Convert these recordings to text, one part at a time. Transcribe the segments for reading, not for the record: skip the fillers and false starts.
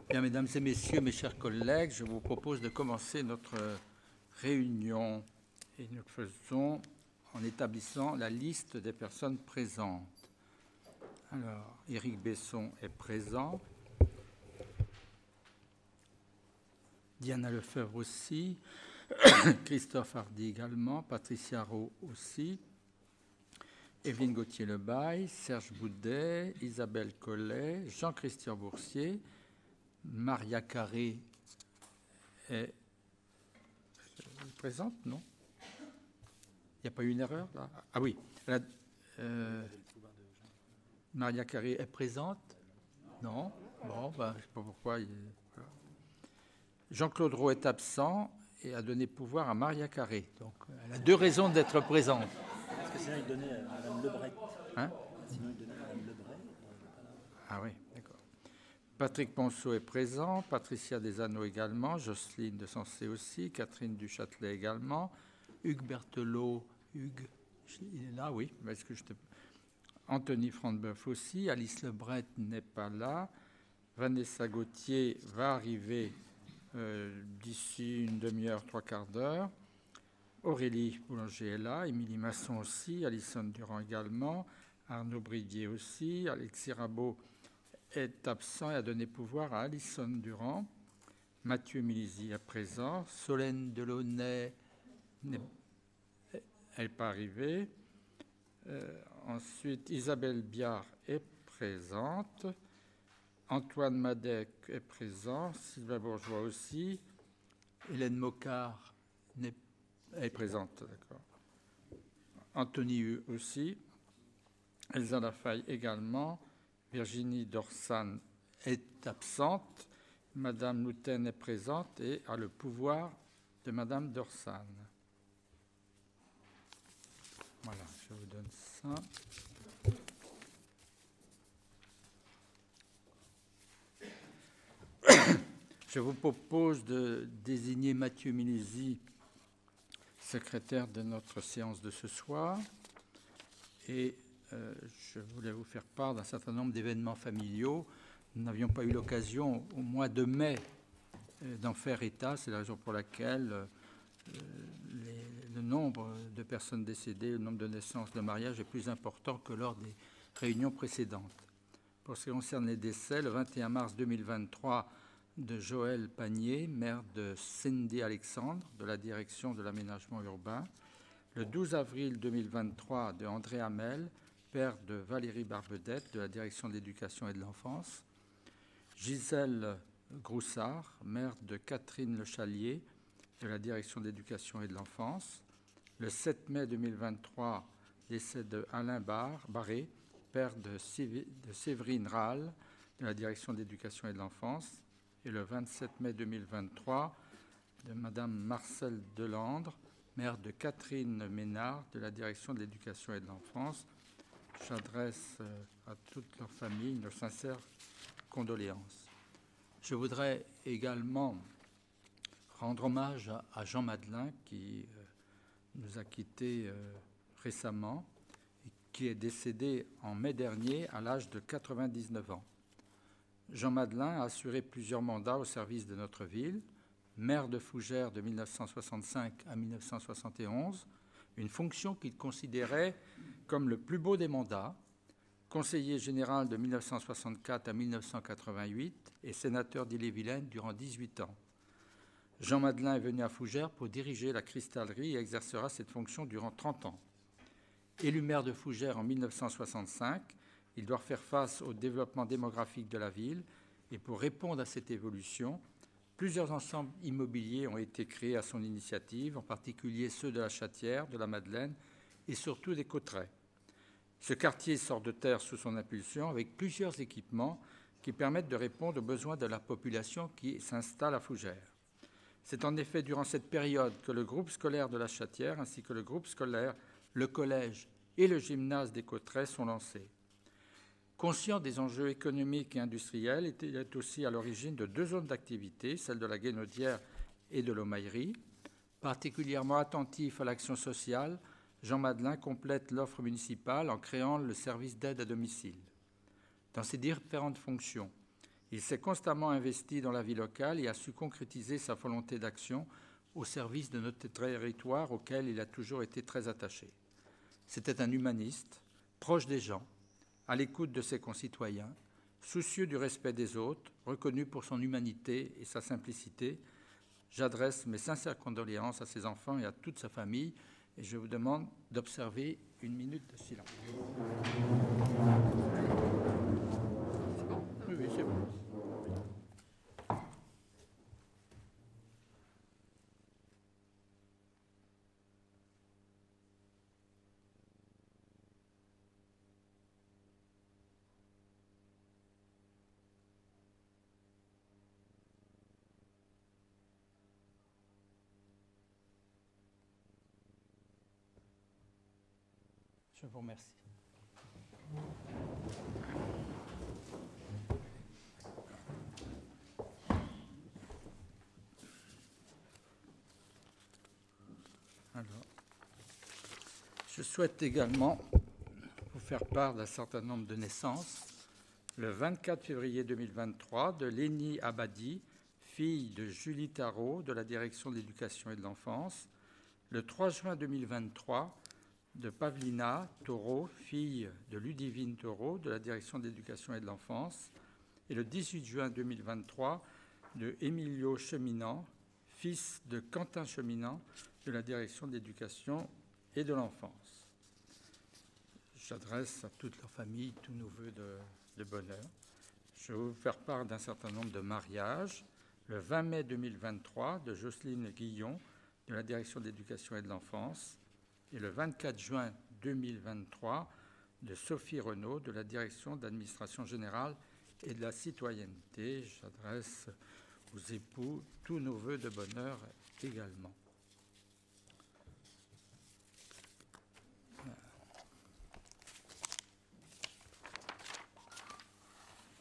Bien, mesdames et messieurs, mes chers collègues, je vous propose de commencer notre réunion et nous le faisons en établissant la liste des personnes présentes. Alors, Éric Besson est présent, Diana Lefebvre aussi, Christophe Hardy également, Patricia Rowe aussi, Evelyne Gauthier-Lebaille, Serge Boudet, Isabelle Collet, Jean-Christian Boursier, Maria Carré est présente, non? Il n'y a pas eu une erreur là? Ah oui. Maria Carré est présente? Non? Bon, ben, je ne sais pas pourquoi. Voilà. Jean-Claude Roux est absent et a donné pouvoir à Maria Carré. Donc, elle a deux raisons d'être présente. Parce que sinon, il donnait à Mme Lebret. Hein? Sinon, il donnait à Mme Lebret. Ah oui, d'accord. Patrick Ponceau est présent, Patricia Desanneaux également, Jocelyne de Sensé aussi, Catherine Duchâtelet également, Hugues Berthelot, Hugues, il est là, oui. Est-ce que Anthony Frantbeuf aussi, Alice Lebret n'est pas là, Vanessa Gauthier va arriver d'ici une demi-heure, trois quarts d'heure, Aurélie Boulanger est là, Émilie Masson aussi, Alison Durand également, Arnaud Bridier aussi, Alexis Rabot est absent et a donné pouvoir à Alison Durand. Mathieu Milisi est présent. Solène Delaunay n'est pas arrivée. Ensuite, Isabelle Biard est présente. Antoine Madec est présent. Sylvain Bourgeois aussi. Hélène Mocard est présente. D'accord. Anthony Hu aussi. Elsa Lafaille également. Virginie Dorsan est absente, Madame Louten est présente et a le pouvoir de Madame Dorsan. Voilà, je vous donne ça. Je vous propose de désigner Mathieu Milisi, secrétaire de notre séance de ce soir, et je voulais vous faire part d'un certain nombre d'événements familiaux. Nous n'avions pas eu l'occasion au mois de mai d'en faire état. C'est la raison pour laquelle le nombre de personnes décédées, le nombre de naissances, de mariages est plus important que lors des réunions précédentes. Pour ce qui concerne les décès, le 21 mars 2023 de Joël Panier, maire de Saint-Dié-Alexandre, de la direction de l'aménagement urbain. Le 12 avril 2023 de André Hamel, père de Valérie Barbedette, de la direction de l'éducation et de l'enfance. Gisèle Groussard, mère de Catherine Le Chalier, de la direction de l'éducation et de l'enfance. Le 7 mai 2023, décès de Alain Barré, père de Séverine Rall, de la direction de l'éducation et de l'enfance. Et le 27 mai 2023, de Madame Marcelle Delandre, mère de Catherine Ménard, de la direction de l'éducation et de l'enfance. J'adresse à toute leur famille nos sincères condoléances. Je voudrais également rendre hommage à Jean Madelin, qui nous a quittés récemment et qui est décédé en mai dernier à l'âge de 99 ans. Jean Madelin a assuré plusieurs mandats au service de notre ville, maire de Fougères de 1965 à 1971, une fonction qu'il considérait comme le plus beau des mandats, conseiller général de 1964 à 1988 et sénateur d'Ille-et-Vilaine durant 18 ans. Jean Madelin est venu à Fougères pour diriger la cristallerie et exercera cette fonction durant 30 ans. Élu maire de Fougères en 1965, il doit faire face au développement démographique de la ville et pour répondre à cette évolution, plusieurs ensembles immobiliers ont été créés à son initiative, en particulier ceux de la Chatière, de la Madeleine et surtout des Cauterets. Ce quartier sort de terre sous son impulsion avec plusieurs équipements qui permettent de répondre aux besoins de la population qui s'installe à Fougères. C'est en effet durant cette période que le groupe scolaire de la Chatière ainsi que le groupe scolaire, le collège et le gymnase des Cauterets sont lancés. Conscient des enjeux économiques et industriels, il est aussi à l'origine de deux zones d'activité, celle de la Guénaudière et de l'Aumaillerie. Particulièrement attentif à l'action sociale, Jean Madelin complète l'offre municipale en créant le service d'aide à domicile. Dans ses différentes fonctions, Il s'est constamment investi dans la vie locale et a su concrétiser sa volonté d'action au service de notre territoire auquel il a toujours été très attaché. C'était un humaniste, proche des gens, à l'écoute de ses concitoyens, soucieux du respect des autres, reconnu pour son humanité et sa simplicité. J'adresse mes sincères condoléances à ses enfants et à toute sa famille et je vous demande d'observer une minute de silence. C'est bon ? Oui, c'est bon. Je vous remercie. Alors, je souhaite également vous faire part d'un certain nombre de naissances. Le 24 février 2023, de Lénie Abadi, fille de Julie Tarot, de la Direction de l'Éducation et de l'Enfance. Le 3 juin 2023, de Pavlina Taureau, fille de Ludivine Taureau, de la Direction de l'Éducation et de l'Enfance. Et le 18 juin 2023, de Emilio Cheminant, fils de Quentin Cheminant, de la Direction de l'Éducation et de l'Enfance. J'adresse à toute leur famille tous nos vœux de bonheur. Je vais vous faire part d'un certain nombre de mariages. Le 20 mai 2023, de Jocelyne Guillon, de la Direction de l'Éducation et de l'Enfance. Et le 24 juin 2023, de Sophie Renaud, de la Direction de l'Administration générale et de la citoyenneté. J'adresse aux époux tous nos vœux de bonheur également.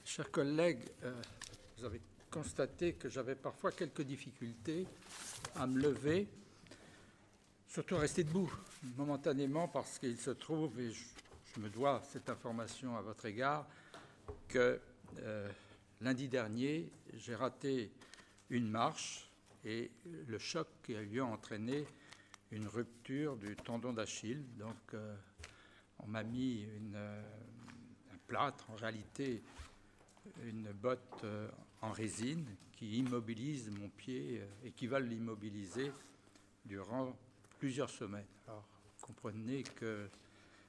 Chers collègues, vous avez constaté que j'avais parfois quelques difficultés à me lever, surtout à rester debout, momentanément, parce qu'il se trouve, et je me dois cette information à votre égard, que lundi dernier, j'ai raté une marche et le choc qui a eu lieu a entraîné une rupture du tendon d'Achille. Donc, on m'a mis un plâtre, en réalité, une botte en résine qui immobilise mon pied et qui va l'immobiliser durant plusieurs semaines. Alors, comprenez que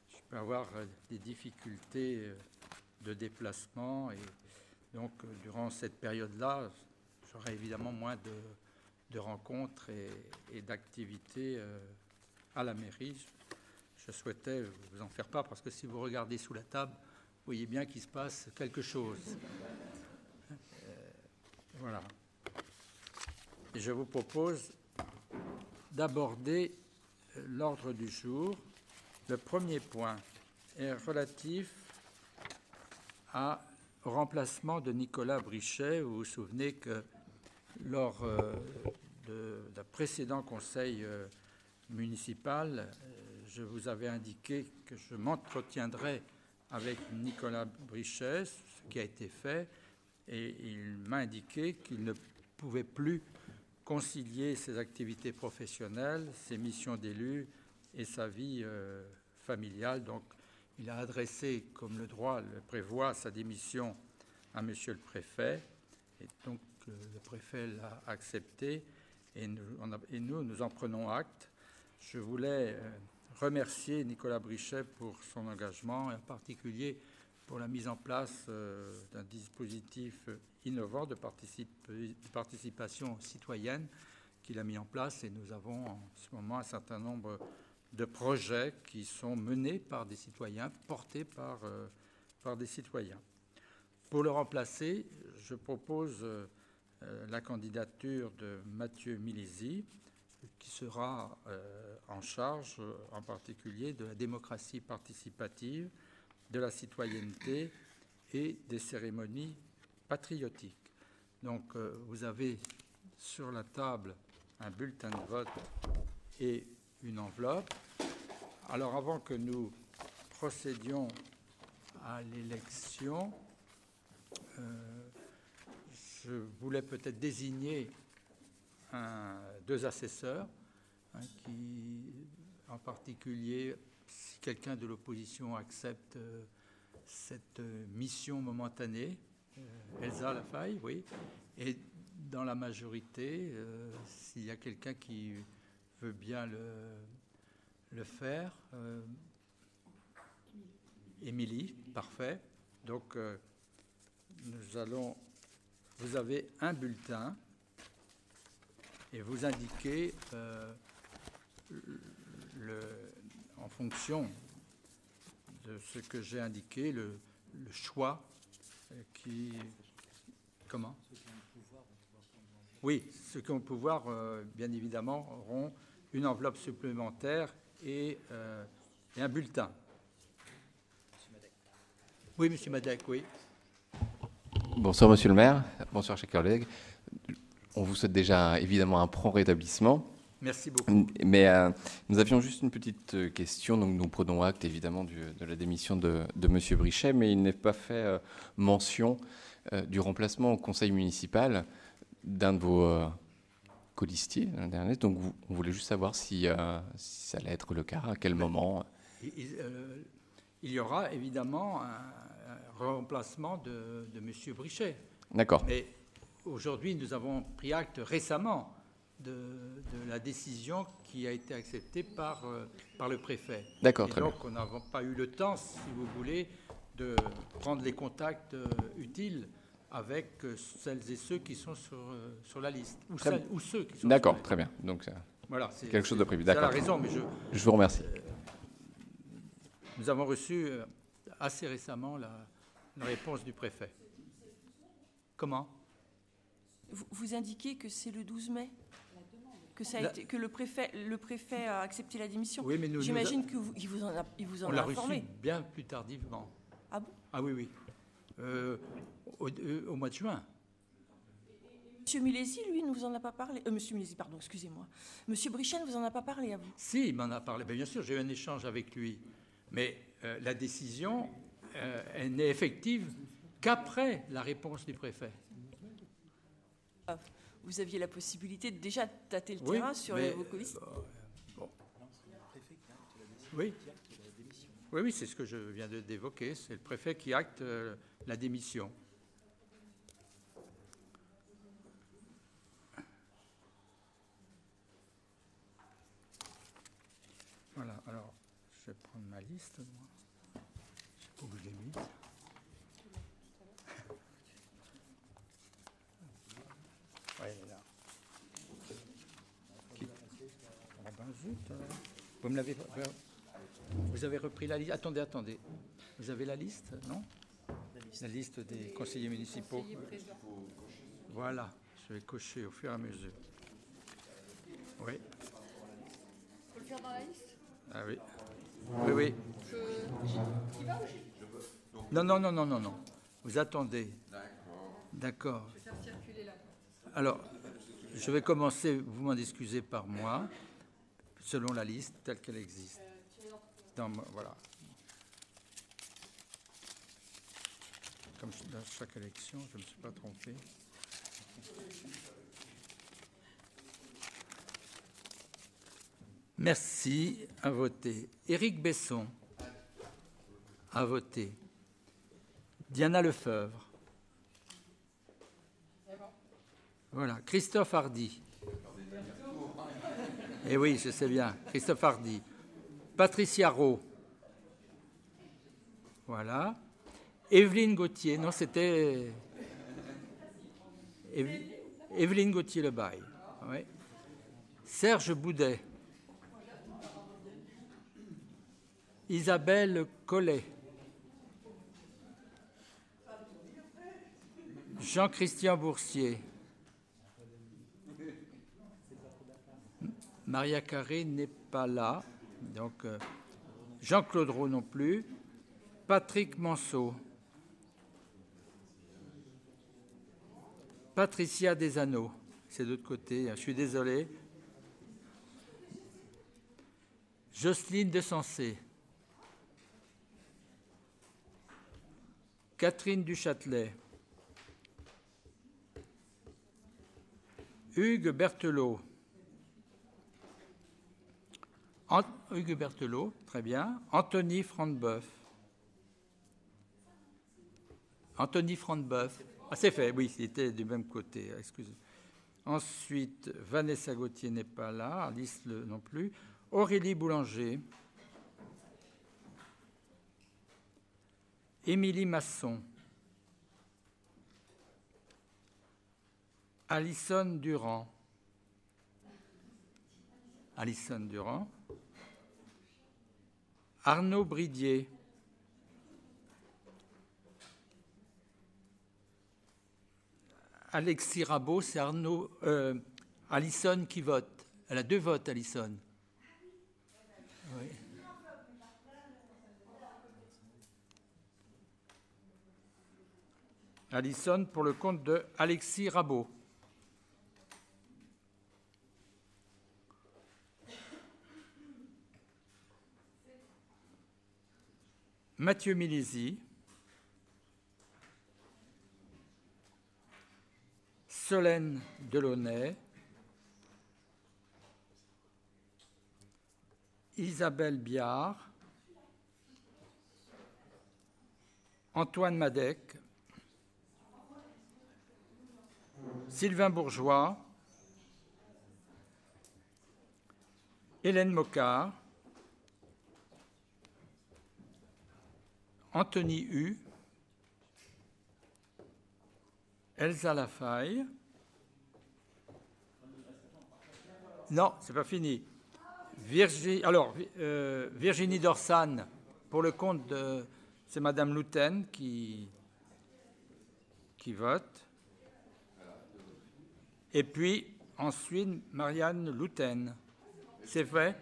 je peux avoir des difficultés de déplacement et donc durant cette période-là, j'aurai évidemment moins de rencontres et d'activités à la mairie. Je souhaitais vous en faire part parce que si vous regardez sous la table, vous voyez bien qu'il se passe quelque chose. Voilà. Et je vous propose d'aborder l'ordre du jour. Le premier point est relatif au remplacement de Nicolas Brichet. Vous vous souvenez que lors d'un précédent conseil municipal, je vous avais indiqué que je m'entretiendrais avec Nicolas Brichet, ce qui a été fait, et il m'a indiqué qu'il ne pouvait plus concilier ses activités professionnelles, ses missions d'élu et sa vie familiale. Donc, il a adressé, comme le droit le prévoit, sa démission à Monsieur le Préfet, et donc le Préfet l'a accepté, et nous en prenons acte. Je voulais remercier Nicolas Brichet pour son engagement, et en particulier pour la mise en place d'un dispositif innovant de participation citoyenne qu'il a mis en place. Et nous avons en ce moment un certain nombre de projets qui sont menés par des citoyens, portés par des citoyens. Pour le remplacer, je propose la candidature de Mathieu Milisi, qui sera en charge en particulier de la démocratie participative, de la citoyenneté et des cérémonies patriotiques. Donc vous avez sur la table un bulletin de vote et une enveloppe. Alors avant que nous procédions à l'élection, je voulais peut-être désigner deux assesseurs, qui, en particulier, si quelqu'un de l'opposition accepte cette mission momentanée, Elsa Lafaille, oui, et dans la majorité, s'il y a quelqu'un qui veut bien le faire, Émilie, parfait. Donc, vous avez un bulletin et vous indiquez en fonction de ce que j'ai indiqué, le choix qui... Comment ? Oui, ceux qui ont le pouvoir, bien évidemment, auront une enveloppe supplémentaire et un bulletin. Oui, M. Madec, oui. Bonsoir, Monsieur le maire. Bonsoir, chers collègues. On vous souhaite déjà évidemment un prompt rétablissement. Merci beaucoup. Mais nous avions juste une petite question. Donc, nous prenons acte évidemment de la démission de Monsieur Brichet, mais il n'est pas fait mention du remplacement au conseil municipal d'un de vos colistiers, l'un dernier. Donc, on voulait juste savoir si ça allait être le cas, à quel moment. Il y aura évidemment un remplacement de M. Brichet. D'accord. Mais aujourd'hui, nous avons pris acte récemment de la décision qui a été acceptée par le préfet. D'accord, et très donc, bien. on n'a pas eu le temps, si vous voulez, de prendre les contacts utiles avec celles et ceux qui sont sur la liste. Ou ceux qui sont D'accord, sur la liste. très bien. Donc, Voilà, c'est quelque chose de prévu. C'est D'accord. la raison, mais je vous remercie. Nous avons reçu assez récemment la réponse du préfet. Comment ? Vous indiquez que c'est le 12 mai que le préfet a accepté la démission. Oui, mais j'imagine qu'il vous en a informé. On l'a reçu bien plus tardivement. Ah bon ? Ah oui, oui. Au mois de juin. Monsieur Milesi, lui, ne vous en a pas parlé. Monsieur Milesi, pardon, excusez-moi. Monsieur Brichet ne vous en a pas parlé à vous ? Si, il m'en a parlé. Bien sûr, j'ai eu un échange avec lui. Mais la décision, elle n'est effective qu'après la réponse du préfet. Vous aviez la possibilité de déjà tâter le Oui, terrain sur vos colistes. Bon. Oui. Oui, c'est ce que je viens d'évoquer. C'est le préfet qui acte la démission. Voilà, alors, je vais prendre ma liste, moi. Je sais pas où je l'ai mise. Oui, elle est là. Ah ben zut, vous me l'avez... Vous avez repris la liste. Attendez. Vous avez la liste, non ? La liste des conseillers municipaux. Voilà, je vais cocher au fur et à mesure. Oui. Il faut le faire dans la liste ? Ah oui. Oui. Non. Vous attendez. D'accord. Je vais faire circuler là. Alors, je vais commencer, vous m'en excusez, par moi, selon la liste telle qu'elle existe. Voilà. Comme dans chaque élection, je ne me suis pas trompé. Merci. À voter. Éric Besson. À voter. Diana Lefebvre. Voilà. Christophe Hardy. Eh oui, je sais bien. Christophe Hardy. Patricia Rowe. Voilà. Evelyne Gauthier. Non, c'était Evelyne Gauthier-Lebaille. Oui. Serge Boudet. Isabelle Collet. Jean-Christian Boursier. Maria Carré n'est pas là. Donc, Jean-Claude Roux non plus. Patrick Manceau. Patricia Desanneaux. C'est de l'autre côté. Je suis désolé. Jocelyne Desensé. Catherine Duchâtelet. Hugues Berthelot. Hugues Berthelot, très bien. Anthony Frantbeuf. Anthony Frantbeuf. Ah, c'est fait, oui, c'était du même côté, excusez. Ensuite, Vanessa Gauthier n'est pas là, Alice non plus. Aurélie Boulanger. Émilie Masson. Alison Durand. Alison Durand. Arnaud Bridier. Alexis Rabot, c'est Alison qui vote. Elle a 2 votes, Alison. Oui. Alison pour le compte de Alexis Rabot. Mathieu Milisi. Solène Delaunay. Isabelle Biard. Antoine Madec. Sylvain Bourgeois. Hélène Mocard. Anthony Hu. Elsa Lafaille. Non, c'est pas fini. Virginie Dorsan, pour le compte de... C'est Madame Louten qui vote. Et puis, ensuite, Marianne Louten. C'est fait?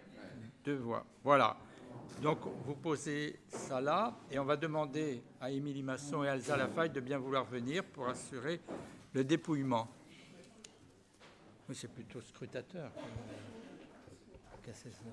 2 voix. Voilà. Donc, vous posez ça là, et on va demander à Émilie Masson et Elsa Lafaille de bien vouloir venir pour assurer le dépouillement. Oui, c'est plutôt scrutateur. Casser ça.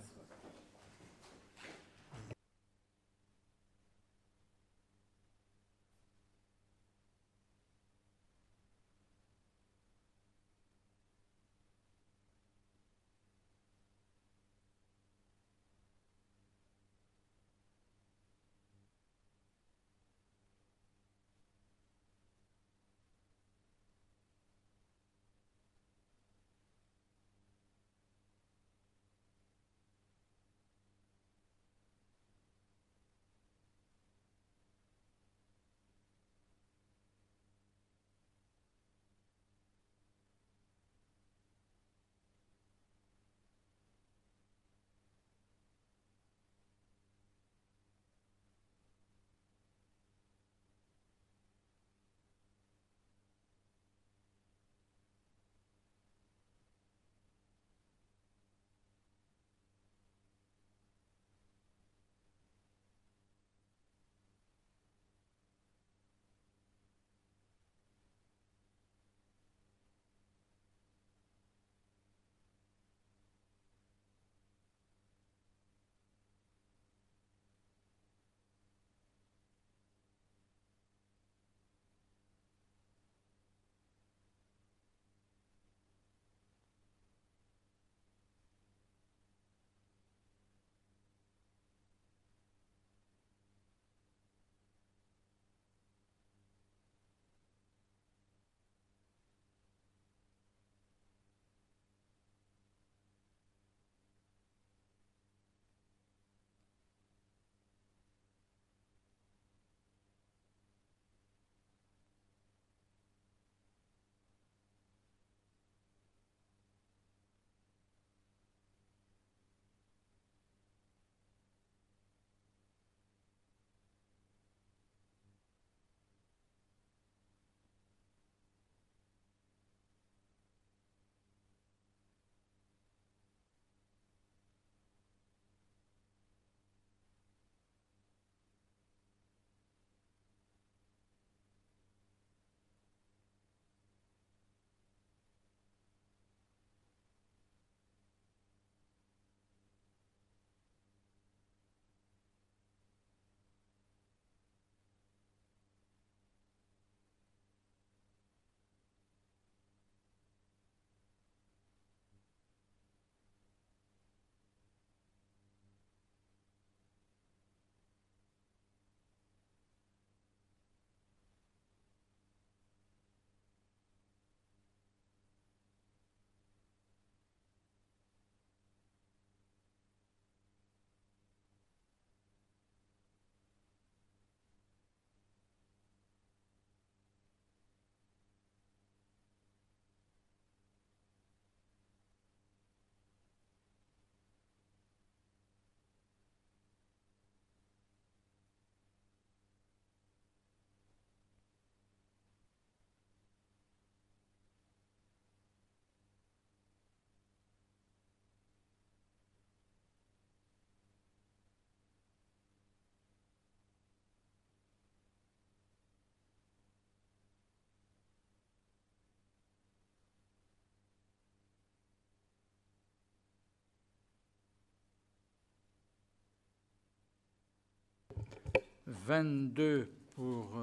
22 pour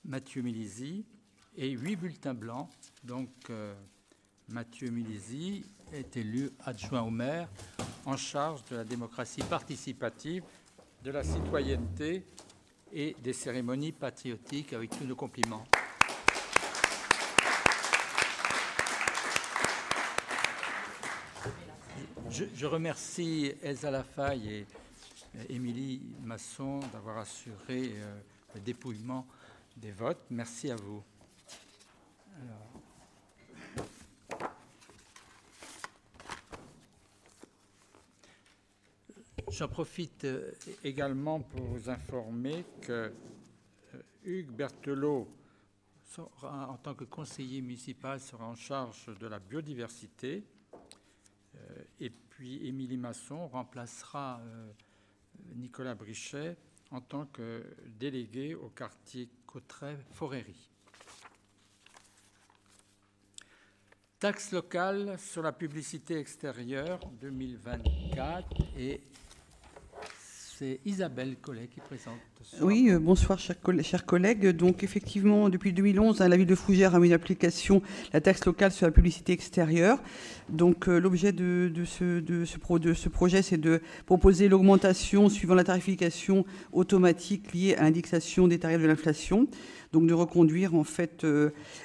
Mathieu Milisi et 8 bulletins blancs. Donc, Mathieu Milisi est élu adjoint au maire en charge de la démocratie participative, de la citoyenneté et des cérémonies patriotiques, avec tous nos compliments. Je remercie Elsa Lafaille et Émilie Masson d'avoir assuré le dépouillement des votes. Merci à vous. J'en profite également pour vous informer que Hugues Berthelot, en tant que conseiller municipal, sera en charge de la biodiversité. Et puis Émilie Masson remplacera Nicolas Brichet en tant que délégué au quartier Cauterets-Foréry. Taxe locale sur la publicité extérieure 2024 et c'est Isabelle Collet qui présente. Oui, bonsoir chers collègues. Donc effectivement, depuis 2011, la ville de Fougères a mis en application la taxe locale sur la publicité extérieure. Donc l'objet de ce projet, c'est de proposer l'augmentation suivant la tarification automatique liée à l'indexation des tarifs de l'inflation. Donc de reconduire en fait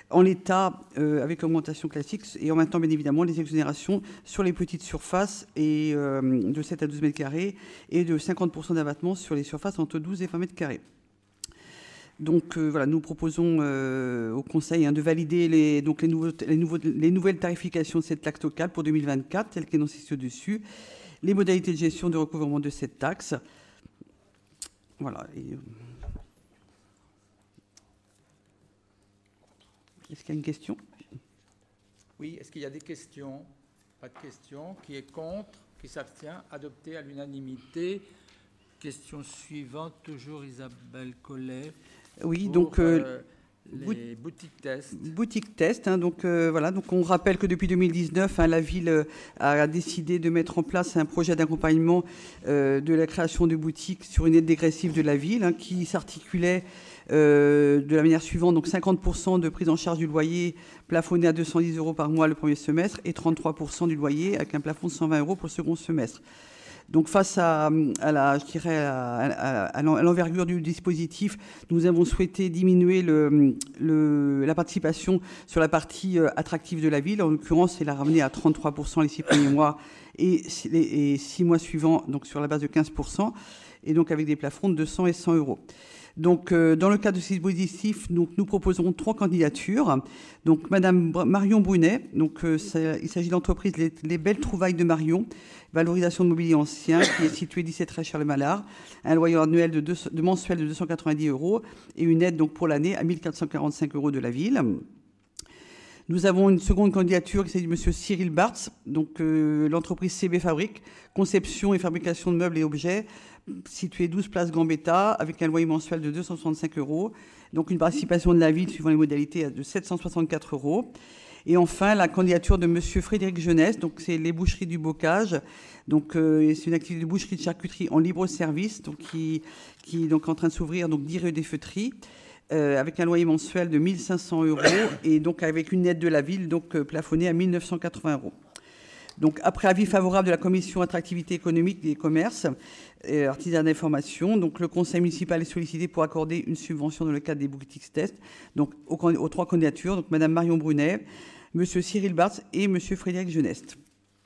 en l'état avec l'augmentation classique et en même temps bien évidemment les exonérations sur les petites surfaces et de 7 à 12 mètres carrés et de 50% d'abattement sur les surfaces entre 12 et 20 mètres carrés. Donc voilà, nous proposons au Conseil de valider les nouvelles tarifications de cette taxe locale pour 2024, telles qu'énoncées ci-dessus, les modalités de gestion de recouvrement de cette taxe. Voilà. Est-ce qu'il y a une question? Oui, est-ce qu'il y a des questions? Pas de questions. Qui est contre? Qui s'abstient? Adopté à l'unanimité. Question suivante, toujours Isabelle Collet. Oui, donc les boutiques tests. Boutiques tests, donc voilà. Donc on rappelle que depuis 2019, la ville a décidé de mettre en place un projet d'accompagnement de la création de boutiques sur une aide dégressive de la ville qui s'articulait de la manière suivante, donc 50% de prise en charge du loyer plafonné à 210 € par mois le premier semestre et 33% du loyer avec un plafond de 120 € pour le second semestre. Donc face à l'envergure du dispositif, nous avons souhaité diminuer la participation sur la partie attractive de la ville. En l'occurrence, c'est la ramener à 33% les 6 premiers mois et 6 mois suivants, donc sur la base de 15%, et donc avec des plafonds de 200 et 100 €. Donc, dans le cadre de ce dispositif, nous proposons 3 candidatures. Donc, Madame Marion Brunet, donc, il s'agit de l'entreprise Les Belles Trouvailles de Marion, valorisation de mobilier ancien, qui est située 17 rue Charles-Mallard, un loyer annuel mensuel de 290 € et une aide donc, pour l'année à 1 445 € de la ville. Nous avons une seconde candidature qui s'agit de M. Cyril Bartz, donc l'entreprise CB Fabrique, conception et fabrication de meubles et objets, située 12 place Gambetta, avec un loyer mensuel de 265 €, donc une participation de la ville suivant les modalités de 764 €. Et enfin, la candidature de M. Frédéric Jeunesse, donc c'est les boucheries du Bocage, donc c'est une activité de boucherie de charcuterie en libre service, donc qui est donc en train de s'ouvrir, donc 10 rue des Feutries. Avec un loyer mensuel de 1 500 € et donc avec une aide de la ville donc plafonnée à 1 980 €. Donc après avis favorable de la commission attractivité économique des commerces et artisanat d'information, donc le conseil municipal est sollicité pour accorder une subvention dans le cadre des boutiques tests donc aux 3 candidatures, donc Madame Marion Brunet, Monsieur Cyril Bartz et Monsieur Frédéric Jeunesse.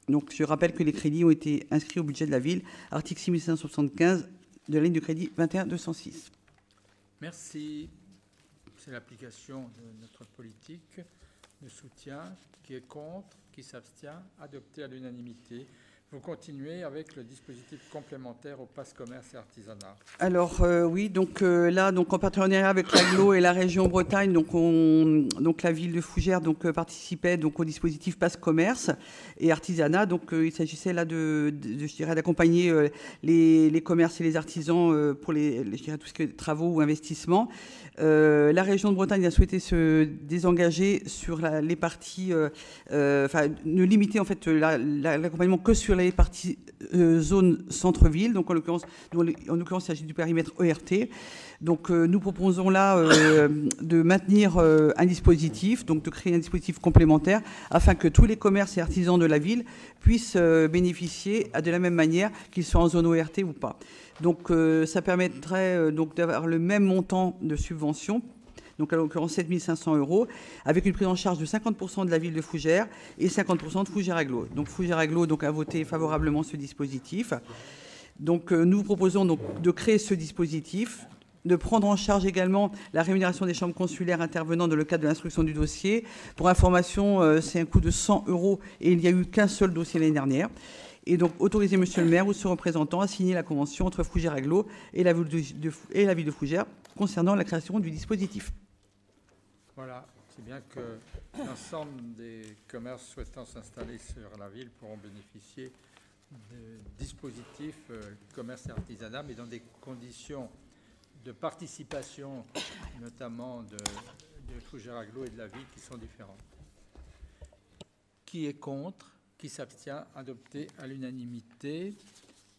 Donc je rappelle que les crédits ont été inscrits au budget de la ville, article 6575 de la ligne de crédit 21 206. Merci. C'est l'application de notre politique de soutien. Qui est contre? Qui s'abstient? Adopté à l'unanimité. Vous continuez avec le dispositif complémentaire au pass commerce et artisanat. Alors oui, donc là, donc en partenariat avec l'AGLO et la région Bretagne, donc la ville de Fougères donc participait donc au dispositif pass commerce et artisanat. Donc il s'agissait là d'accompagner les commerces et les artisans pour tout ce qui est travaux ou investissements. La région de Bretagne a souhaité se désengager sur les parties, ne limiter en fait l'accompagnement que sur la partie zone centre-ville. Donc, en l'occurrence, il s'agit du périmètre ERT. Donc, nous proposons là de maintenir un dispositif, donc de créer un dispositif complémentaire afin que tous les commerces et artisans de la ville puissent bénéficier de la même manière qu'ils soient en zone ORT ou pas. Donc, ça permettrait donc d'avoir le même montant de subvention, donc à l'occurrence 7 500 €, avec une prise en charge de 50% de la ville de Fougères et 50% de Fougères-Agglo. Donc Fougères-Agglo a voté favorablement ce dispositif. Donc nous vous proposons donc de créer ce dispositif, de prendre en charge également la rémunération des chambres consulaires intervenant dans le cadre de l'instruction du dossier. Pour information, c'est un coût de 100 € et il n'y a eu qu'un seul dossier l'année dernière. Et donc autoriser monsieur le maire ou son représentant à signer la convention entre Fougères-Agglo et la ville de Fougères concernant la création du dispositif. Voilà, c'est bien que l'ensemble des commerces souhaitant s'installer sur la ville pourront bénéficier de dispositifs commerce et artisanat, mais dans des conditions de participation, notamment de Fougères-Agglo et de la ville, qui sont différentes. Qui est contre? Qui s'abstient? Adopté à l'unanimité.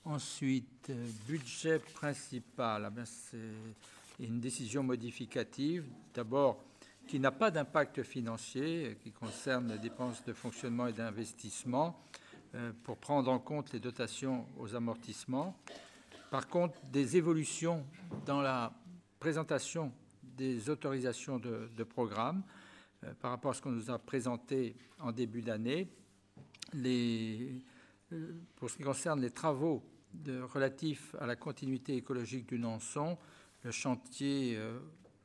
Ensuite, budget principal. C'est une décision modificative. D'abord, qui n'a pas d'impact financier, qui concerne les dépenses de fonctionnement et d'investissement, pour prendre en compte les dotations aux amortissements. Par contre, des évolutions dans la présentation des autorisations de programme par rapport à ce qu'on nous a présenté en début d'année. Pour ce qui concerne les travaux relatifs à la continuité écologique du Nançon, le chantier,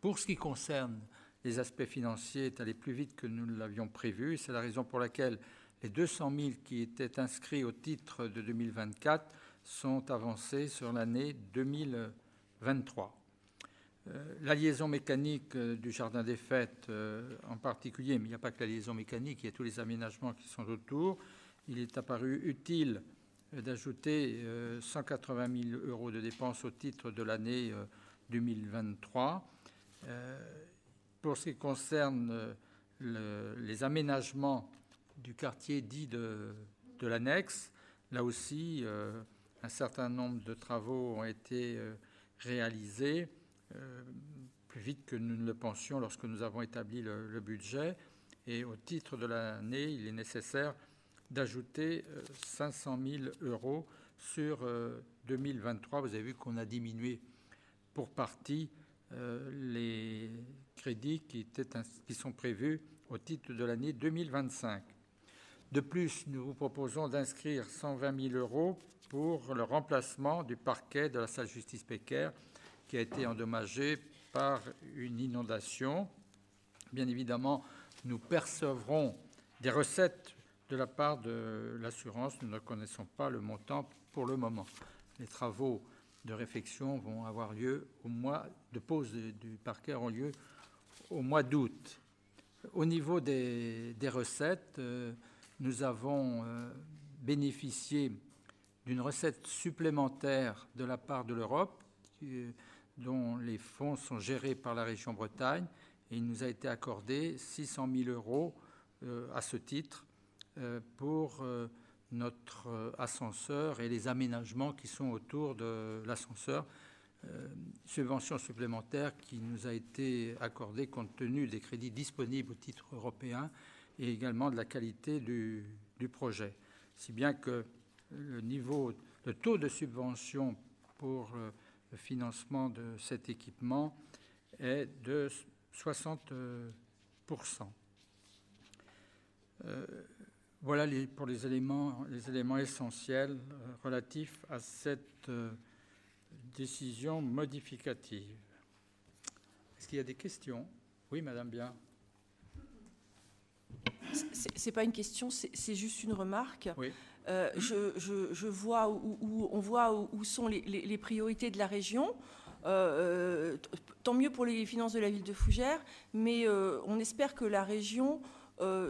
pour ce qui concerne les aspects financiers, est allé plus vite que nous l'avions prévu. C'est la raison pour laquelle les 200 000 qui étaient inscrits au titre de 2024 sont avancés sur l'année 2023. La liaison mécanique du Jardin des Fêtes en particulier, mais il n'y a pas que la liaison mécanique, il y a tous les aménagements qui sont autour. Il est apparu utile d'ajouter 180 000 € de dépenses au titre de l'année 2023. Pour ce qui concerne les aménagements du quartier dit de l'annexe, là aussi, un certain nombre de travaux ont été réalisés plus vite que nous ne le pensions lorsque nous avons établi le budget. Et au titre de l'année, il est nécessaire d'ajouter 500 000 € sur 2023. Vous avez vu qu'on a diminué pour partie les crédits qui sont prévus au titre de l'année 2025. De plus, nous vous proposons d'inscrire 120 000 € pour le remplacement du parquet de la salle justice Pécaire qui a été endommagé par une inondation. Bien évidemment, nous percevrons des recettes de la part de l'assurance. Nous ne connaissons pas le montant pour le moment. Les travaux de réfection vont avoir lieu de pose du parquet auront lieu au mois d'août. Au niveau des recettes, nous avons bénéficié d'une recette supplémentaire de la part de l'Europe, dont les fonds sont gérés par la région Bretagne, et il nous a été accordé 600 000 € à ce titre pour notre ascenseur et les aménagements qui sont autour de l'ascenseur. Subvention supplémentaire qui nous a été accordée compte tenu des crédits disponibles au titre européen et également de la qualité du projet. Si bien que le taux de subvention pour le financement de cet équipement est de 60%. Voilà pour les éléments essentiels relatifs à cette décision modificative. Est-ce qu'il y a des questions? Oui, Madame Bien. C'est pas une question, c'est juste une remarque. Oui. Je vois on voit où sont les priorités de la région. Tant mieux pour les finances de la ville de Fougères, mais on espère que la région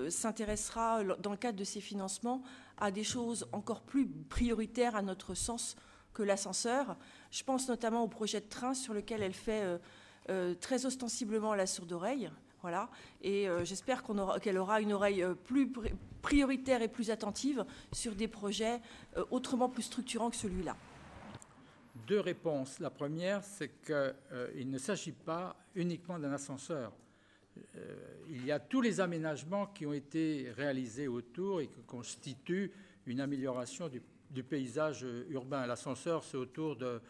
s'intéressera, dans le cadre de ces financements, à des choses encore plus prioritaires à notre sens que l'ascenseur. Je pense notamment au projet de train sur lequel elle fait très ostensiblement la sourde oreille, Voilà. Et j'espère qu'elle aura une oreille plus prioritaire et plus attentive sur des projets autrement plus structurants que celui-là. Deux réponses. La première, c'est qu'il ne s'agit pas uniquement d'un ascenseur. Il y a tous les aménagements qui ont été réalisés autour et qui constituent une amélioration du paysage urbain. L'ascenseur, c'est autour de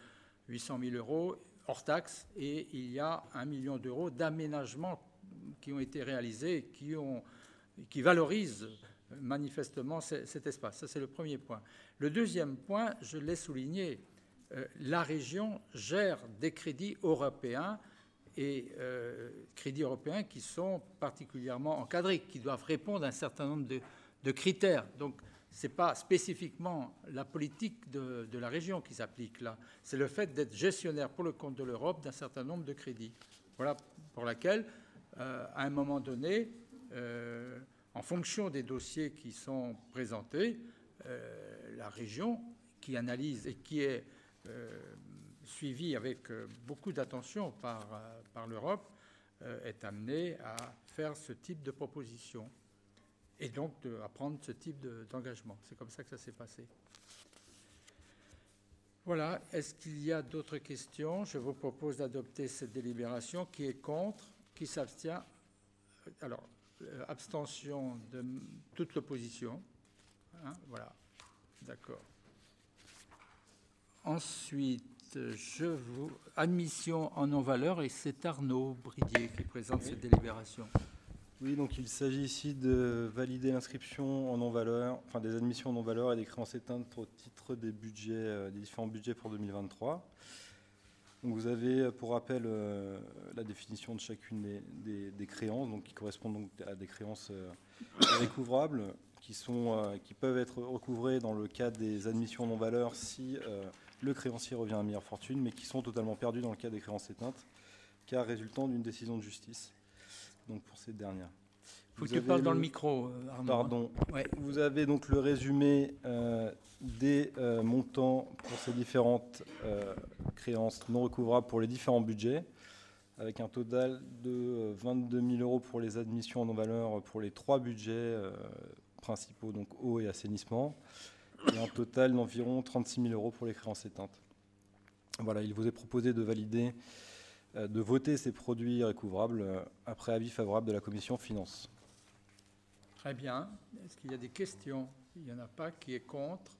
800 000 € hors taxe, et il y a 1 million d'euros d'aménagements qui ont été réalisés et qui valorisent manifestement cet espace. Ça, c'est le premier point. Le deuxième point, je l'ai souligné, la région gère des crédits européens et crédits européens qui sont particulièrement encadrés, qui doivent répondre à un certain nombre de critères. Donc, ce n'est pas spécifiquement la politique de la région qui s'applique là. C'est le fait d'être gestionnaire pour le compte de l'Europe d'un certain nombre de crédits. Voilà pour laquelle, à un moment donné, en fonction des dossiers qui sont présentés, la région qui analyse et qui est suivie avec beaucoup d'attention par l'Europe est amenée à faire ce type de proposition. Et donc à prendre ce type d'engagement. C'est comme ça que ça s'est passé. Voilà. Est-ce qu'il y a d'autres questions? Je vous propose d'adopter cette délibération. Qui est contre? Qui s'abstient? Alors, abstention de toute l'opposition. Hein, voilà. D'accord. Ensuite, admission en non-valeur, et c'est Arnaud Bridier qui présente cette délibération. Oui, donc il s'agit ici de valider l'inscription en non-valeur, enfin des admissions en non-valeur et des créances éteintes au titre des budgets, des différents budgets pour 2023. Donc vous avez, pour rappel, la définition de chacune des créances, donc qui correspondent donc à des créances recouvrables, qui peuvent être recouvrées dans le cas des admissions en non-valeur si le créancier revient à meilleure fortune, mais qui sont totalement perdues dans le cas des créances éteintes, car résultant d'une décision de justice. Donc pour cette dernière. Il faut que tu parles dans le micro, Arnaud. Pardon. Ouais. Vous avez donc le résumé des montants pour ces différentes créances non recouvrables pour les différents budgets, avec un total de 22 000 € pour les admissions en non-valeur pour les 3 budgets principaux, donc eau et assainissement, et un total d'environ 36 000 € pour les créances éteintes. Voilà, il vous est proposé de valider, de voter ces produits recouvrables après avis favorable de la commission finances. Très bien. Est-ce qu'il y a des questions? Il n'y en a pas. Qui est contre?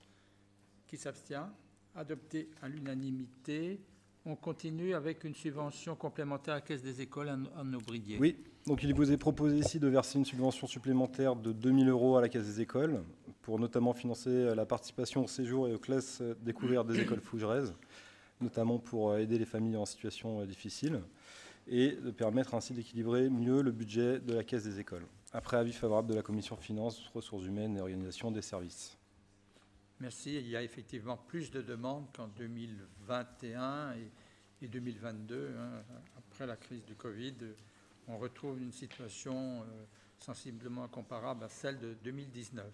Qui s'abstient? Adopté à l'unanimité. On continue avec une subvention complémentaire à la Caisse des écoles à Aubridier. Oui, donc il vous est proposé ici de verser une subvention supplémentaire de 2 000 € à la Caisse des écoles pour notamment financer la participation au séjour et aux classes découvertes des écoles fougeraises, notamment pour aider les familles en situation difficile et de permettre ainsi d'équilibrer mieux le budget de la Caisse des écoles. Après avis favorable de la Commission finances, ressources humaines et organisation des services. Merci. Il y a effectivement plus de demandes qu'en 2021 et 2022. Après la crise du Covid, on retrouve une situation sensiblement comparable à celle de 2019.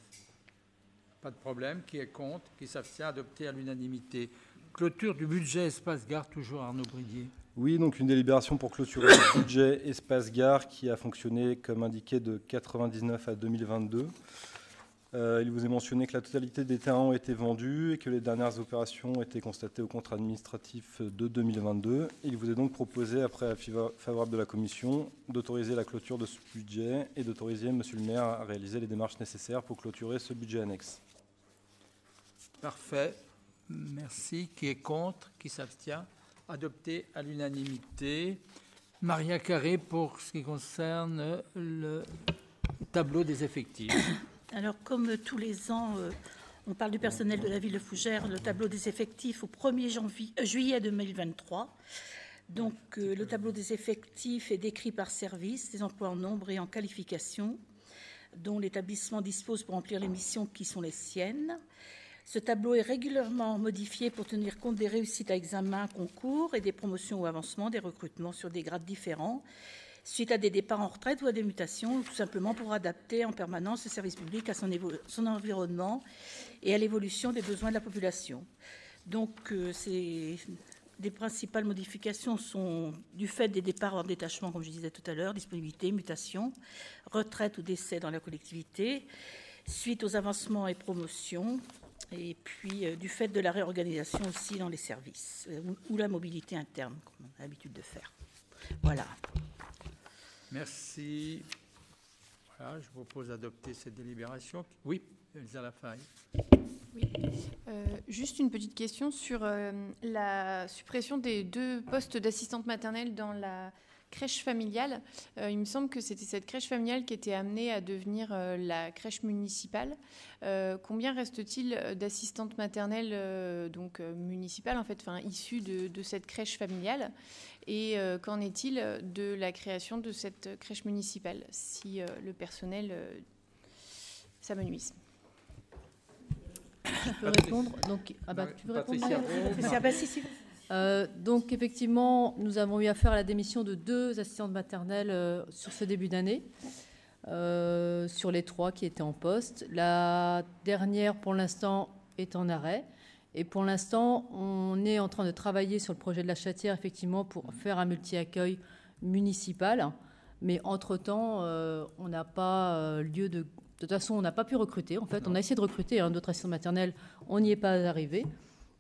Pas de problème. Qui est contre? Qui s'abstient? Adopté à l'unanimité. Clôture du budget Espace Gare, toujours Arnaud Bridier. Oui, donc une délibération pour clôturer le budget Espace Gare qui a fonctionné comme indiqué de 1999 à 2022. Il vous est mentionné que la totalité des terrains ont été vendus et que les dernières opérations ont été constatées au compte administratif de 2022. Il vous est donc proposé, après avis favorable de la Commission, d'autoriser la clôture de ce budget et d'autoriser Monsieur le maire à réaliser les démarches nécessaires pour clôturer ce budget annexe. Parfait. Merci. Qui est contre? Qui s'abstient? Adopté à l'unanimité. Maria Carré, pour ce qui concerne le tableau des effectifs. Alors, comme tous les ans, on parle du personnel de la ville de Fougères, le tableau des effectifs au 1er juillet 2023. Donc, le tableau des effectifs est décrit par service, des emplois en nombre et en qualification, dont l'établissement dispose pour remplir les missions qui sont les siennes. Ce tableau est régulièrement modifié pour tenir compte des réussites à examen, concours et des promotions ou avancements, des recrutements sur des grades différents, suite à des départs en retraite ou à des mutations, ou tout simplement pour adapter en permanence le service public à son environnement et à l'évolution des besoins de la population. Donc, c'est les principales modifications sont du fait des départs en détachement, comme je disais tout à l'heure, disponibilité, mutation, retraite ou décès dans la collectivité, suite aux avancements et promotions, et puis du fait de la réorganisation aussi dans les services, ou la mobilité interne, comme on a l'habitude de faire. Voilà. Merci. Voilà, je vous propose d'adopter cette délibération. Oui, Elsa Lafaille. Oui. Juste une petite question sur la suppression des 2 postes d'assistante maternelle dans la crèche familiale. Il me semble que c'était cette crèche familiale qui était amenée à devenir la crèche municipale. Combien reste-t-il d'assistantes maternelles municipales, en fait, issues de cette crèche familiale? Et qu'en est-il de la création de cette crèche municipale si le personnel s'amenuise? Je peux répondre. Donc, tu peux répondre. Donc, effectivement, nous avons eu affaire à la démission de 2 assistantes maternelles sur ce début d'année, sur les 3 qui étaient en poste. La dernière, pour l'instant, est en arrêt. Et pour l'instant, on est en train de travailler sur le projet de la Chatière, effectivement, pour faire un multi-accueil municipal. Mais entre-temps, on n'a pas lieu de... De toute façon, on n'a pas pu recruter. En fait, on a essayé de recruter d'autres assistantes maternelles. On n'y est pas arrivé.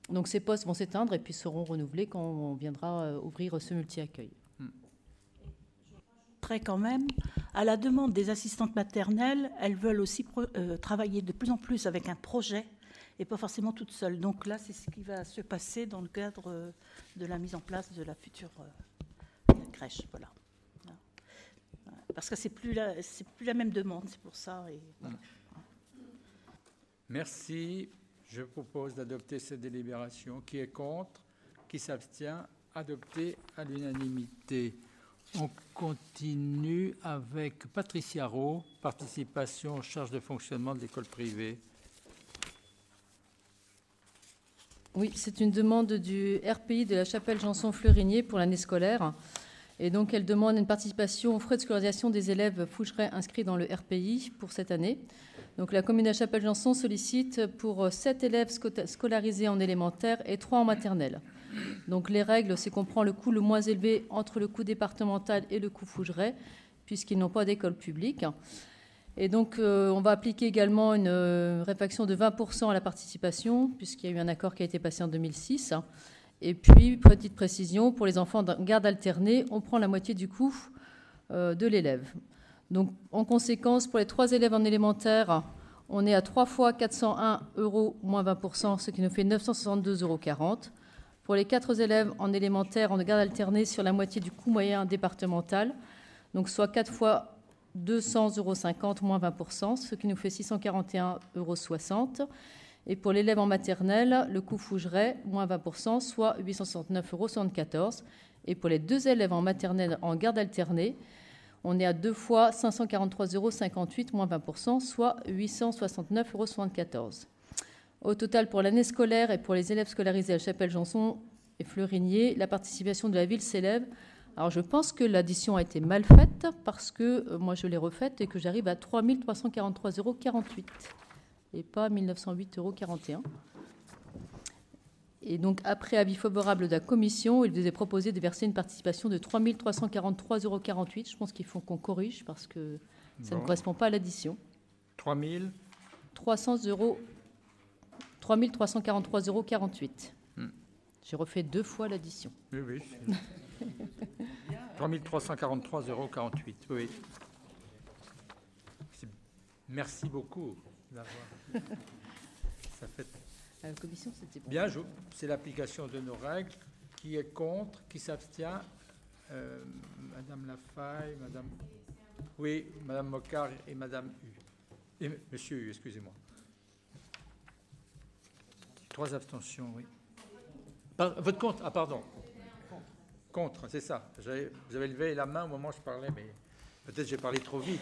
Donc, ces postes vont s'éteindre et puis seront renouvelés quand on viendra ouvrir ce multi-accueil. Très quand même, à la demande des assistantes maternelles, elles veulent aussi travailler de plus en plus avec un projet et pas forcément toutes seules. Donc là, c'est ce qui va se passer dans le cadre de la mise en place de la future crèche. Voilà. Parce que c'est plus la même demande, c'est pour ça. Et voilà. Merci. Je propose d'adopter cette délibération. Qui est contre? Qui s'abstient? Adopté à l'unanimité. On continue avec Patricia Rowe, participation aux charges de fonctionnement de l'école privée. Oui, c'est une demande du RPI de la Chapelle Janson-Fleurigné pour l'année scolaire. Et donc, elle demande une participation aux frais de scolarisation des élèves fougerets inscrits dans le RPI pour cette année. Donc, la commune de la Chapelle-Janson sollicite pour 7 élèves scolarisés en élémentaire et 3 en maternelle. Donc, les règles, c'est qu'on prend le coût le moins élevé entre le coût départemental et le coût fougeret, puisqu'ils n'ont pas d'école publique. Et donc, on va appliquer également une réfaction de 20% à la participation, puisqu'il y a eu un accord qui a été passé en 2006. Et puis, petite précision, pour les enfants de garde alternée, on prend la moitié du coût de l'élève. Donc, en conséquence, pour les 3 élèves en élémentaire, on est à 3 fois 401 € moins 20%, ce qui nous fait 962,40 €. Pour les 4 élèves en élémentaire en garde alternée, sur la moitié du coût moyen départemental, donc soit 4 fois 200,50 € moins 20%, ce qui nous fait 641,60 €. Et pour l'élève en maternelle, le coût fougeret, moins 20%, soit 869,74 €. Et pour les 2 élèves en maternelle en garde alternée, on est à 2 fois 543,58 €, moins 20%, soit 869,74 €. Au total, pour l'année scolaire et pour les élèves scolarisés à Chapelle-Janson et Fleurigné, la participation de la ville s'élève. Alors, je pense que l'addition a été mal faite parce que moi, je l'ai refaite et que j'arrive à 3 343,48 € et pas 1 908,41 €. Et donc, après avis favorable de la commission, il vous est proposé de verser une participation de 3 343,48 €. Je pense qu'il faut qu'on corrige parce que ça ne correspond pas à l'addition. 3 343,48 €. J'ai refait 2 fois l'addition. Oui. 3 343,48 €. Oui. Merci beaucoup d'avoir. Ça fait. À la commission, c'était bon. Bien, c'est l'application de nos règles. Qui est contre? Qui s'abstient? Madame Lafaille, Madame... Oui, Madame Mocard et Madame Hu. Et Monsieur Hu, excusez-moi. 3 abstentions, oui. Votre contre? Ah, pardon. Contre, c'est ça. Vous avez levé la main au moment où je parlais, mais peut-être j'ai parlé trop vite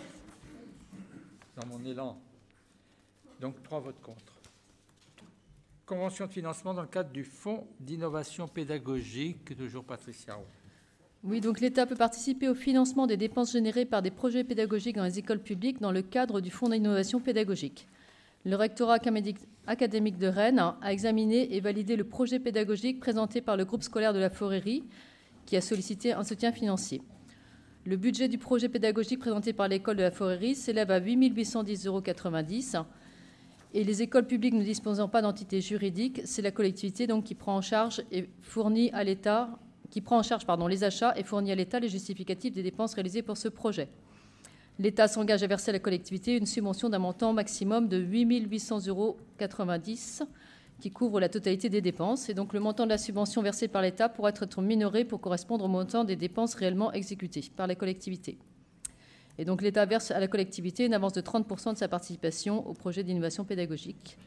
dans mon élan. Donc, 3 votes contre. Convention de financement dans le cadre du Fonds d'innovation pédagogique, toujours Patricia Rowe. Oui, donc l'État peut participer au financement des dépenses générées par des projets pédagogiques dans les écoles publiques dans le cadre du Fonds d'innovation pédagogique. Le rectorat académique de Rennes a examiné et validé le projet pédagogique présenté par le groupe scolaire de la Forérie, qui a sollicité un soutien financier. Le budget du projet pédagogique présenté par l'école de la Forérie s'élève à 8 810,90 €. Et les écoles publiques ne disposant pas d'entité juridique, c'est la collectivité donc qui prend en charge et fournit à l'État, les achats et fournit à l'État les justificatifs des dépenses réalisées pour ce projet. L'État s'engage à verser à la collectivité une subvention d'un montant maximum de 8 800,90 € qui couvre la totalité des dépenses. Et donc le montant de la subvention versée par l'État pourra être minoré pour correspondre au montant des dépenses réellement exécutées par la collectivité. Et donc l'État verse à la collectivité une avance de 30% de sa participation au projet d'innovation pédagogique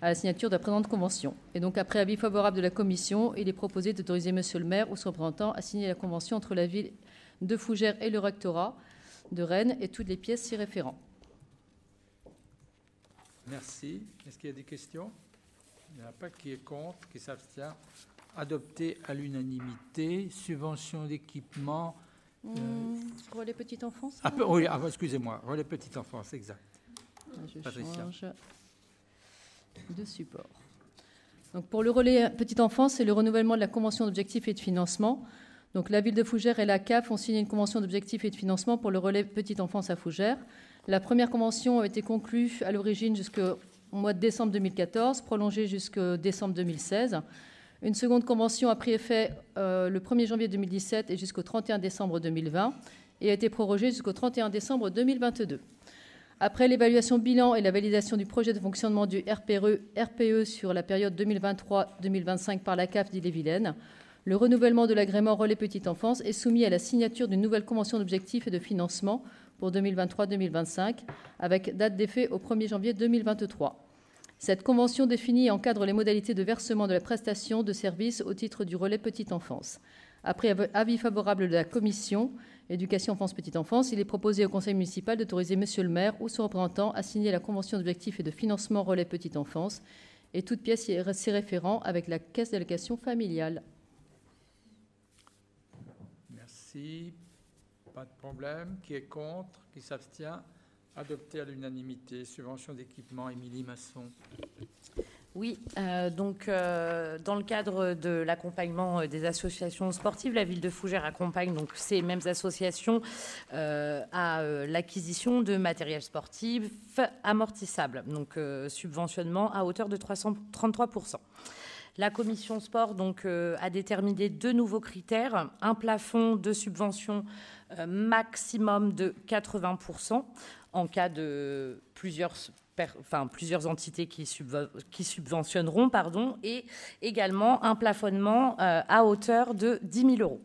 à la signature de la présente convention. Et donc après avis favorable de la commission, il est proposé d'autoriser monsieur le maire ou son représentant à signer la convention entre la ville de Fougères et le rectorat de Rennes et toutes les pièces s'y référant. Merci. Est-ce qu'il y a des questions? Il n'y en a pas. Qui est contre? Qui s'abstient? Adopté à l'unanimité. Subvention d'équipement. Relais petite enfance. Oui, excusez-moi. Relais petite enfance, exact. Je Patricia. change de support. Donc pour le relais petite enfance, c'est le renouvellement de la convention d'objectifs et de financement. Donc la ville de Fougères et la CAF ont signé une convention d'objectifs et de financement pour le relais petite enfance à Fougères. La première convention a été conclue à l'origine jusqu'au mois de décembre 2014, prolongée jusqu'au décembre 2016. Une seconde convention a pris effet le 1er janvier 2017 et jusqu'au 31 décembre 2020 et a été prorogée jusqu'au 31 décembre 2022. Après l'évaluation bilan et la validation du projet de fonctionnement du RPE sur la période 2023-2025 par la CAF d'Ille-et-Vilaine, le renouvellement de l'agrément relais petite enfance est soumis à la signature d'une nouvelle convention d'objectifs et de financement pour 2023-2025 avec date d'effet au 1er janvier 2023. Cette convention définit et encadre les modalités de versement de la prestation de services au titre du relais petite enfance. Après avis favorable de la commission éducation enfance petite enfance, il est proposé au conseil municipal d'autoriser monsieur le maire ou son représentant à signer la convention d'objectifs et de financement relais petite enfance et toute pièce s'y référant avec la caisse d'allocation familiale. Merci. Pas de problème. Qui est contre? Qui s'abstient? Adopté à l'unanimité. Subvention d'équipement, Émilie Masson. Oui, donc dans le cadre de l'accompagnement des associations sportives, la ville de Fougères accompagne donc ces mêmes associations à l'acquisition de matériel sportif amortissable, donc subventionnement à hauteur de 333%. La commission sport donc, a déterminé 2 nouveaux critères, un plafond de subvention maximum de 80% en cas de plusieurs entités qui subventionneront, et également un plafonnement à hauteur de 10 000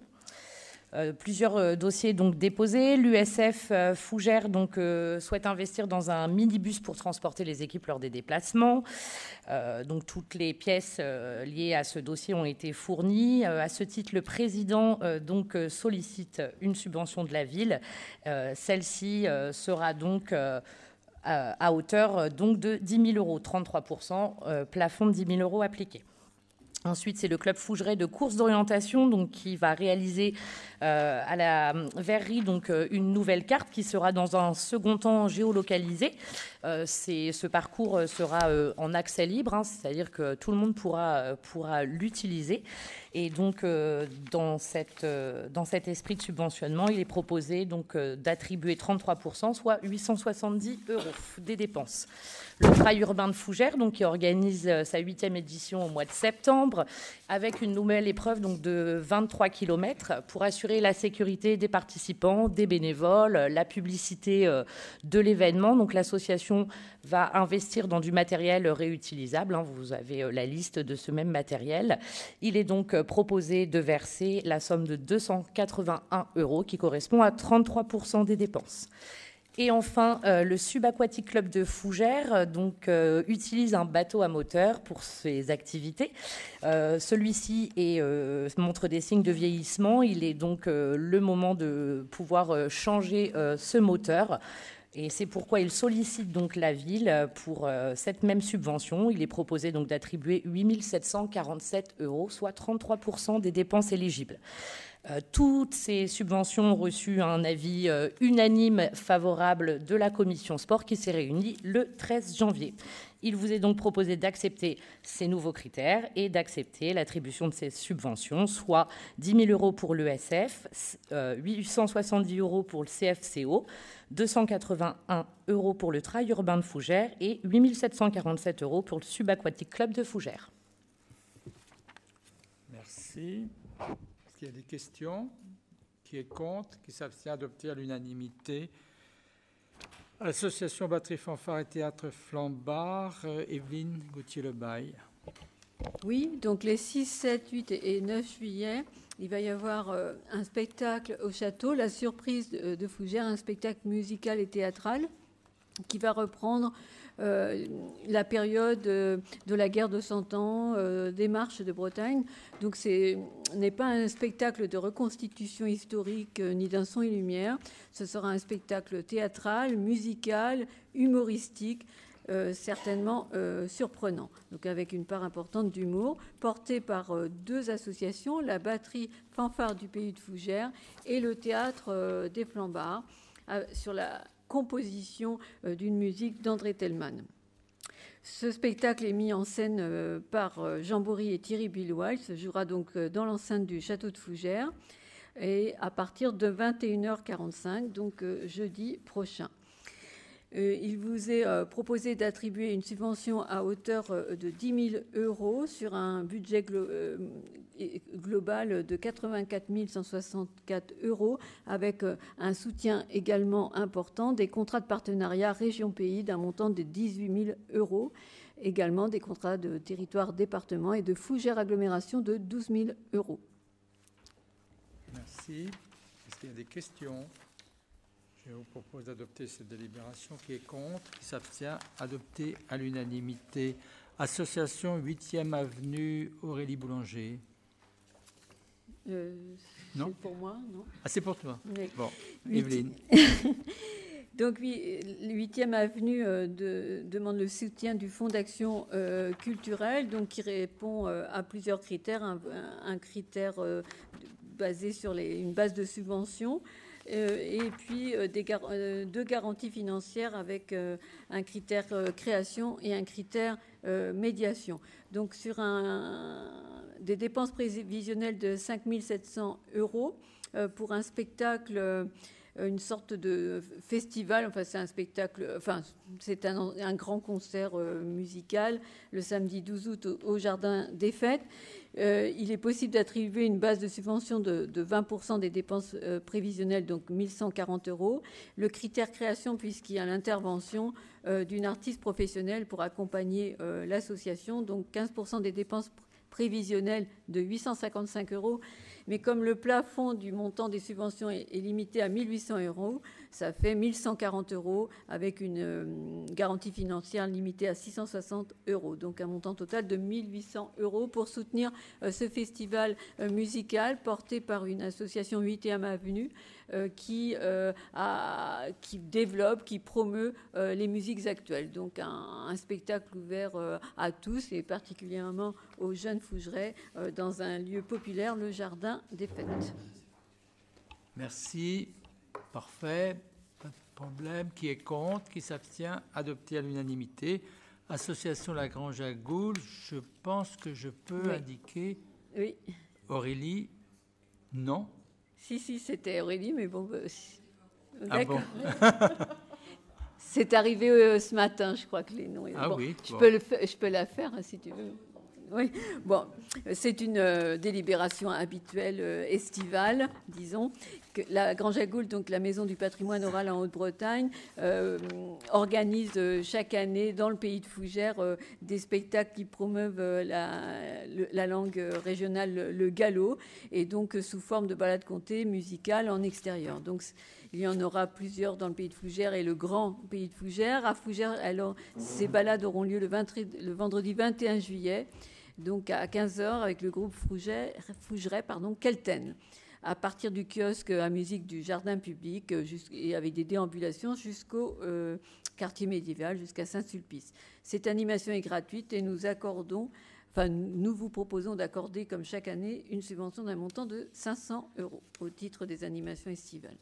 €. Plusieurs dossiers donc déposés. L'USF Fougères donc souhaite investir dans un minibus pour transporter les équipes lors des déplacements. Donc toutes les pièces liées à ce dossier ont été fournies. À ce titre, le président donc sollicite une subvention de la ville. Celle-ci sera donc à hauteur donc de 10 000 €, 33%, plafond de 10 000 € appliqué. Ensuite, c'est le club Fougeray de course d'orientation donc, qui va réaliser à la verrerie donc, une nouvelle carte qui sera dans un second temps géolocalisée. Ce parcours sera en accès libre, c'est-à-dire que tout le monde pourra l'utiliser. Et donc, dans cet esprit de subventionnement, il est proposé donc, d'attribuer 33%, soit 870 € des dépenses. Le Trail urbain de Fougères, donc, qui organise sa 8e édition au mois de septembre, avec une nouvelle épreuve donc, de 23 km pour assurer la sécurité des participants, des bénévoles, la publicité de l'événement. Donc, l'association va investir dans du matériel réutilisable. Vous avez la liste de ce même matériel. Il est donc proposé de verser la somme de 281 € qui correspond à 33% des dépenses. Et enfin, le Subaquatique Club de Fougères donc, utilise un bateau à moteur pour ses activités. Celui-ci montre des signes de vieillissement. Il est donc le moment de pouvoir changer ce moteur. Et c'est pourquoi il sollicite donc la ville pour cette même subvention. Il est proposé donc d'attribuer 8 747 €, soit 33% des dépenses éligibles. Toutes ces subventions ont reçu un avis unanime favorable de la commission sport qui s'est réunie le 13 janvier. Il vous est donc proposé d'accepter ces nouveaux critères et d'accepter l'attribution de ces subventions, soit 10 000 € pour l'ESF, 870 € pour le CFCO, 281 € pour le Trail urbain de Fougères et 8 747 € pour le Subaquatique Club de Fougères. Merci. Est-ce qu'il y a des questions? Qui est contre? Qui s'abstient? Adopté à l'unanimité. Association Batterie Fanfare et Théâtre Flambard, Evelyne Gauthier-Lebaille. Oui, donc les 6, 7, 8 et 9 juillet, il va y avoir un spectacle au château, La Surprise de Fougères, un spectacle musical et théâtral qui va reprendre la période de la guerre de 100 ans, des marches de Bretagne. Donc ce n'est pas un spectacle de reconstitution historique ni d'un son et lumière. Ce sera un spectacle théâtral, musical, humoristique, certainement surprenant. Donc avec une part importante d'humour, porté par deux associations, la Batterie Fanfare du Pays de Fougères et le Théâtre des Flambards, sur la composition d'une musique d'André Tellman. Ce spectacle est mis en scène par Jean Bory et Thierry Billois. Il se jouera donc dans l'enceinte du château de Fougères et à partir de 21h45, donc jeudi prochain. Il vous est proposé d'attribuer une subvention à hauteur de 10 000 € sur un budget global de 84 164 € avec un soutien également important des contrats de partenariat région-pays d'un montant de 18 000 €, également des contrats de territoire-département et de Fougères agglomération de 12 000 €. Merci. Est-ce qu'il y a des questions? Je vous propose d'adopter cette délibération. Qui est contre? Qui s'abstient? Adopté à l'unanimité. Association 8e Avenue Aurélie Boulanger. Non? C'est pour moi, non? Ah, c'est pour toi. Oui. Bon, Evelyne. Donc, 8e Avenue demande le soutien du Fonds d'action culturelle, donc qui répond à plusieurs critères. Un critère basé sur une base de subvention. Et puis deux garanties financières avec un critère création et un critère médiation. Donc sur des dépenses prévisionnelles de 5 700 € pour un spectacle, une sorte de festival, enfin c'est un spectacle, enfin c'est un grand concert musical le samedi 12 août au Jardin des Fêtes. Il est possible d'attribuer une base de subvention de 20% des dépenses prévisionnelles, donc 1 140 €. Le critère création, puisqu'il y a l'intervention d'une artiste professionnelle pour accompagner l'association, donc 15% des dépenses prévisionnelles de 855 €. Mais comme le plafond du montant des subventions est limité à 1 800 €, ça fait 1 140 € avec une garantie financière limitée à 660 €. Donc un montant total de 1 800 € pour soutenir ce festival musical porté par une association 8e Avenue qui développe, qui promeut les musiques actuelles. Donc un spectacle ouvert à tous et particulièrement aux jeunes Fougerais dans un lieu populaire, le Jardin des Fêtes. Merci. Parfait. Pas de problème. Qui est contre? Qui s'abstient? Adopté à l'unanimité. Association La Grange à Goul. Je pense que je peux indiquer. Oui. Aurélie? Non? Si, c'était Aurélie, mais bon. Ah bon? C'est arrivé ce matin, je crois que les noms. Ah bon, oui. Je peux la faire si tu veux. Oui, bon, c'est une délibération habituelle estivale, disons. Que la Grange à Goul, donc la Maison du patrimoine oral en Haute-Bretagne, organise chaque année dans le pays de Fougères des spectacles qui promeuvent la langue régionale, le gallo, et donc sous forme de balade contée musicale en extérieur. Donc il y en aura plusieurs dans le pays de Fougères et le grand pays de Fougères. À Fougères, alors, ces balades auront lieu le vendredi 21 juillet. Donc à 15h avec le groupe Fougerais, Kelten, à partir du kiosque à musique du jardin public et avec des déambulations jusqu'au quartier médiéval, jusqu'à Saint-Sulpice. Cette animation est gratuite et nous accordons Enfin, nous vous proposons d'accorder, comme chaque année, une subvention d'un montant de 500 € au titre des animations estivales.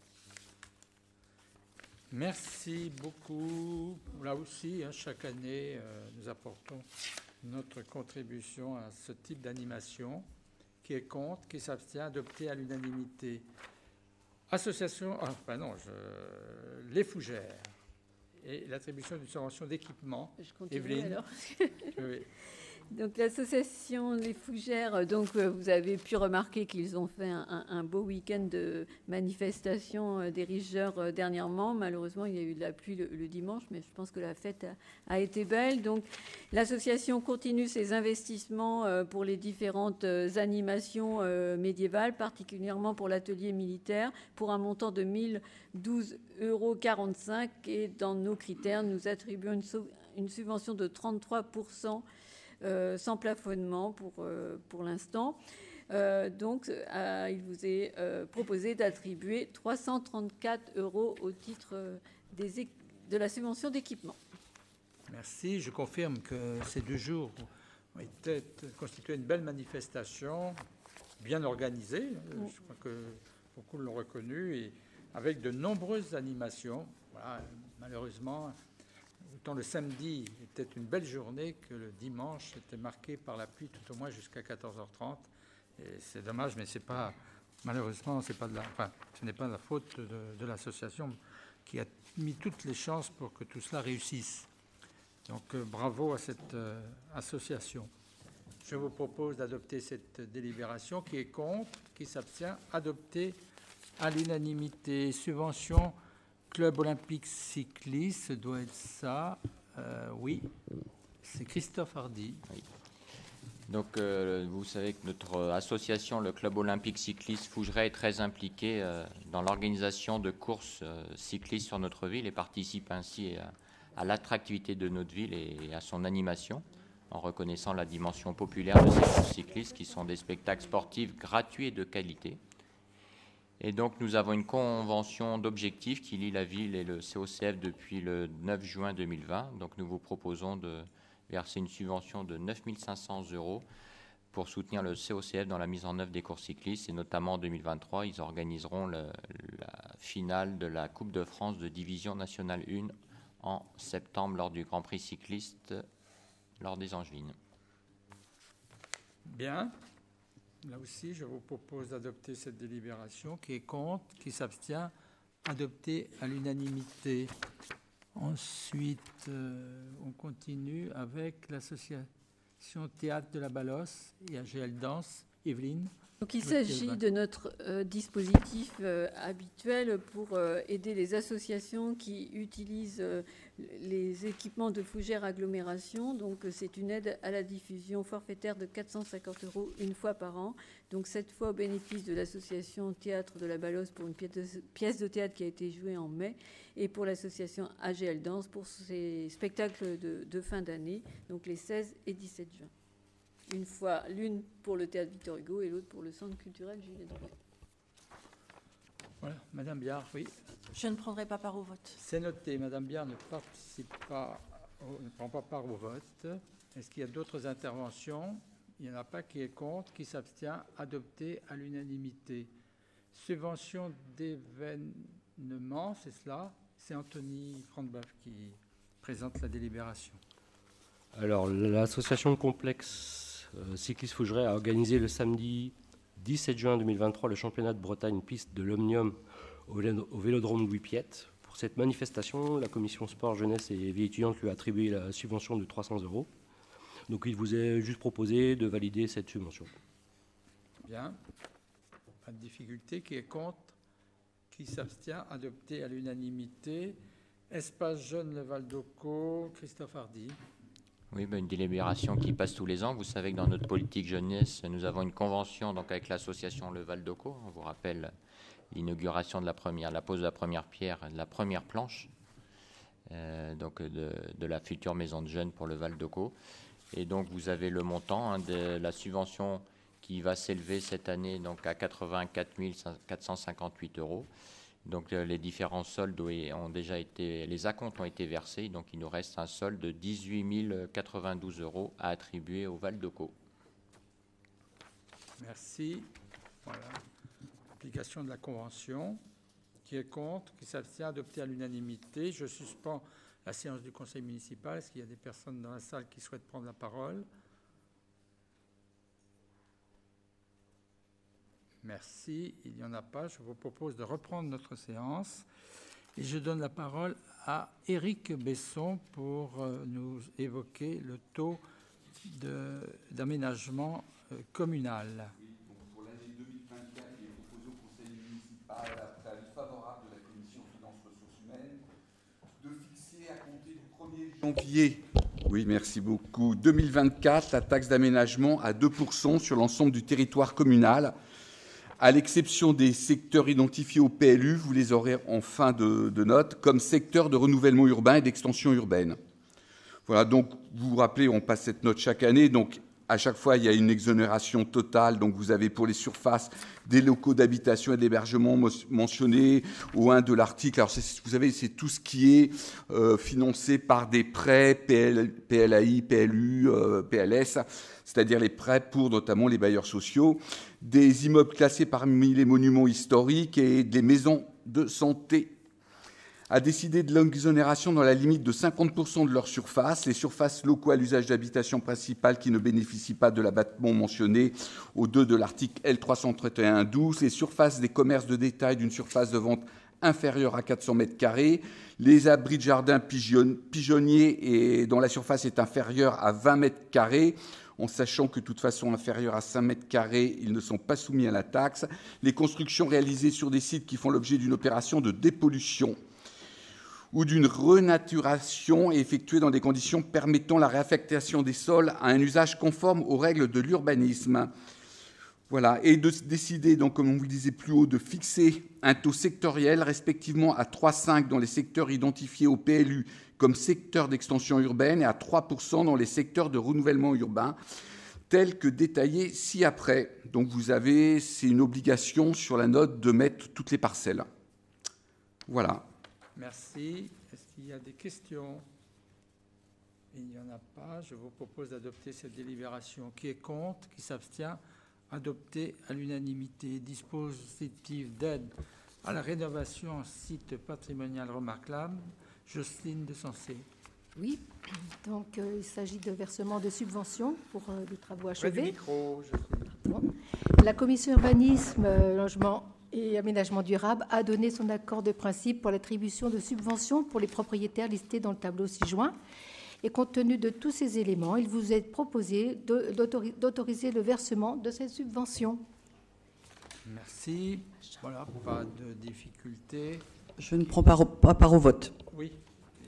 Merci beaucoup. Là aussi, chaque année, nous apportons notre contribution à ce type d'animation. Qui est contre, qui s'abstient, adopté à l'unanimité. Association, les Fougères et l'attribution d'une subvention d'équipement. Je continue Evelyne. alors. Oui. Donc l'association Les Fougères, vous avez pu remarquer qu'ils ont fait un beau week-end de manifestation des rigeurs dernièrement. Malheureusement, il y a eu de la pluie le dimanche, mais je pense que la fête a été belle. Donc l'association continue ses investissements pour les différentes animations médiévales, particulièrement pour l'atelier militaire, pour un montant de 1 012,45 €. Et dans nos critères, nous attribuons une subvention de 33%. Sans plafonnement pour l'instant. Il vous est proposé d'attribuer 334 € au titre de la subvention d'équipement. Merci. Je confirme que ces 2 jours ont constitué une belle manifestation, bien organisée. Je crois que beaucoup l'ont reconnu, et avec de nombreuses animations. Voilà, malheureusement, autant le samedi était une belle journée que le dimanche était marqué par la pluie, tout au moins jusqu'à 14h30. Et c'est dommage, mais c'est pas, malheureusement, ce n'est pas la faute de l'association qui a mis toutes les chances pour que tout cela réussisse. Donc bravo à cette association. Je vous propose d'adopter cette délibération. Qui est contre, qui s'abstient, adopté à l'unanimité. Subvention Club olympique cycliste, ça doit être ça. Oui, c'est Christophe Hardy. Oui. Donc, vous savez que notre association, le Club olympique cycliste Fougeray, est très impliquée dans l'organisation de courses cyclistes sur notre ville et participe ainsi à l'attractivité de notre ville et à son animation, en reconnaissant la dimension populaire de ces courses cyclistes qui sont des spectacles sportifs gratuits et de qualité. Et donc, nous avons une convention d'objectifs qui lie la ville et le COCF depuis le 9 juin 2020. Donc, nous vous proposons de verser une subvention de 9 500 € pour soutenir le COCF dans la mise en œuvre des courses cyclistes. Et notamment en 2023, ils organiseront la finale de la Coupe de France de Division Nationale 1 en septembre lors du Grand Prix cycliste lors des Angevines. Bien. Là aussi, je vous propose d'adopter cette délibération. Qui est contre, qui s'abstient, adopté à l'unanimité. Ensuite, on continue avec l'association Théâtre de la Balosse et AGL Danse. Evelyne. Donc, il s'agit de notre dispositif habituel pour aider les associations qui utilisent les équipements de fougères agglomération. Donc, c'est une aide à la diffusion forfaitaire de 450 € une fois par an. Donc, cette fois au bénéfice de l'association Théâtre de la Balosse pour une pièce de théâtre qui a été jouée en mai, et pour l'association AGL Danse pour ses spectacles de fin d'année, donc les 16 et 17 juin. Une fois, l'une pour le théâtre Victor Hugo et l'autre pour le centre culturel Juliette Drouet. Voilà, Madame Biard, oui. Je ne prendrai pas part au vote. C'est noté. Madame Biard ne prend pas part au vote. Est-ce qu'il y a d'autres interventions? Il n'y en a pas. Qui est contre, qui s'abstient, adopté à l'unanimité. Subvention d'événements, c'est cela. C'est Anthony Frantbeuf qui présente la délibération. Alors, l'association de complexe cycliste Fougeray a organisé le samedi 17 juin 2023 le championnat de Bretagne piste de l'Omnium au vélodrome Louis Piette. Pour cette manifestation, la commission sport, jeunesse et vie étudiante lui a attribué la subvention de 300 €. Donc il vous est juste proposé de valider cette subvention. Bien. Pas de difficulté. Qui est contre, qui s'abstient, adopté à l'unanimité. Espace Jeune Le Val d'Occo, Christophe Hardy. Oui, une délibération qui passe tous les ans. Vous savez que dans notre politique jeunesse, nous avons une convention donc, avec l'association Le Val d'Occo. On vous rappelle l'inauguration de la pose de la première pierre, de la première planche de la future maison de jeunes pour le Val d'Occo. Et donc, vous avez le montant de la subvention qui va s'élever cette année donc, à 84 458 €. Donc les différents soldes ont déjà été, les acomptes ont été versés, donc il nous reste un solde de 18 092 € à attribuer au Val d'Ocaux. Merci. Voilà. Application de la convention. Qui est contre? Qui s'abstient? Adopté à l'unanimité. Je suspends la séance du conseil municipal. Est-ce qu'il y a des personnes dans la salle qui souhaitent prendre la parole? Merci. Il n'y en a pas. Je vous propose de reprendre notre séance. Et je donne la parole à Éric Besson pour nous évoquer le taux d'aménagement communal. Oui, donc pour l'année 2024, il est proposé au conseil municipal, après avis favorable de la commission finances ressources humaines, de fixer à compter du 1er janvier, oui, merci beaucoup, 2024, la taxe d'aménagement à 2% sur l'ensemble du territoire communal, à l'exception des secteurs identifiés au PLU, vous les aurez en fin de note, comme secteur de renouvellement urbain et d'extension urbaine. Voilà, donc vous vous rappelez, on passe cette note chaque année, donc à chaque fois, il y a une exonération totale. Donc, vous avez pour les surfaces des locaux d'habitation et d'hébergement mentionnés au 1 de l'article. Alors, vous savez, c'est tout ce qui est financé par des prêts PLAI, PLU, PLS, c'est-à-dire les prêts pour notamment les bailleurs sociaux, des immeubles classés parmi les monuments historiques et des maisons de santé, a décidé de l'exonération dans la limite de 50% de leur surface, les surfaces locaux à l'usage d'habitation principale qui ne bénéficient pas de l'abattement mentionné au 2 de l'article L331-12, les surfaces des commerces de détail d'une surface de vente inférieure à 400 m², les abris de jardin pigeonniers et dont la surface est inférieure à 20 m², en sachant que de toute façon inférieure à 5 m², ils ne sont pas soumis à la taxe, les constructions réalisées sur des sites qui font l'objet d'une opération de dépollution ou d'une renaturation effectuée dans des conditions permettant la réaffectation des sols à un usage conforme aux règles de l'urbanisme. Voilà, et de décider, donc, comme on vous le disait plus haut, de fixer un taux sectoriel respectivement à 3,5 dans les secteurs identifiés au PLU comme secteurs d'extension urbaine et à 3% dans les secteurs de renouvellement urbain, tel que détaillé ci-après. Donc vous avez, c'est une obligation sur la note de mettre toutes les parcelles. Voilà. Merci. Est-ce qu'il y a des questions? Il n'y en a pas. Je vous propose d'adopter cette délibération. Qui est contre? Qui s'abstient? Adopté à l'unanimité. Dispositif d'aide à la rénovation en site patrimonial remarquable. Jocelyne de Sensé. Oui, donc il s'agit de versement de subventions pour des travaux achevés. Près du micro, Jocelyne. La commission urbanisme, logement et aménagement durable a donné son accord de principe pour l'attribution de subventions pour les propriétaires listés dans le tableau ci-joint. Et compte tenu de tous ces éléments, il vous est proposé d'autoriser le versement de ces subventions. Merci. Voilà, pas de difficulté. Je ne prends pas part au vote. Oui,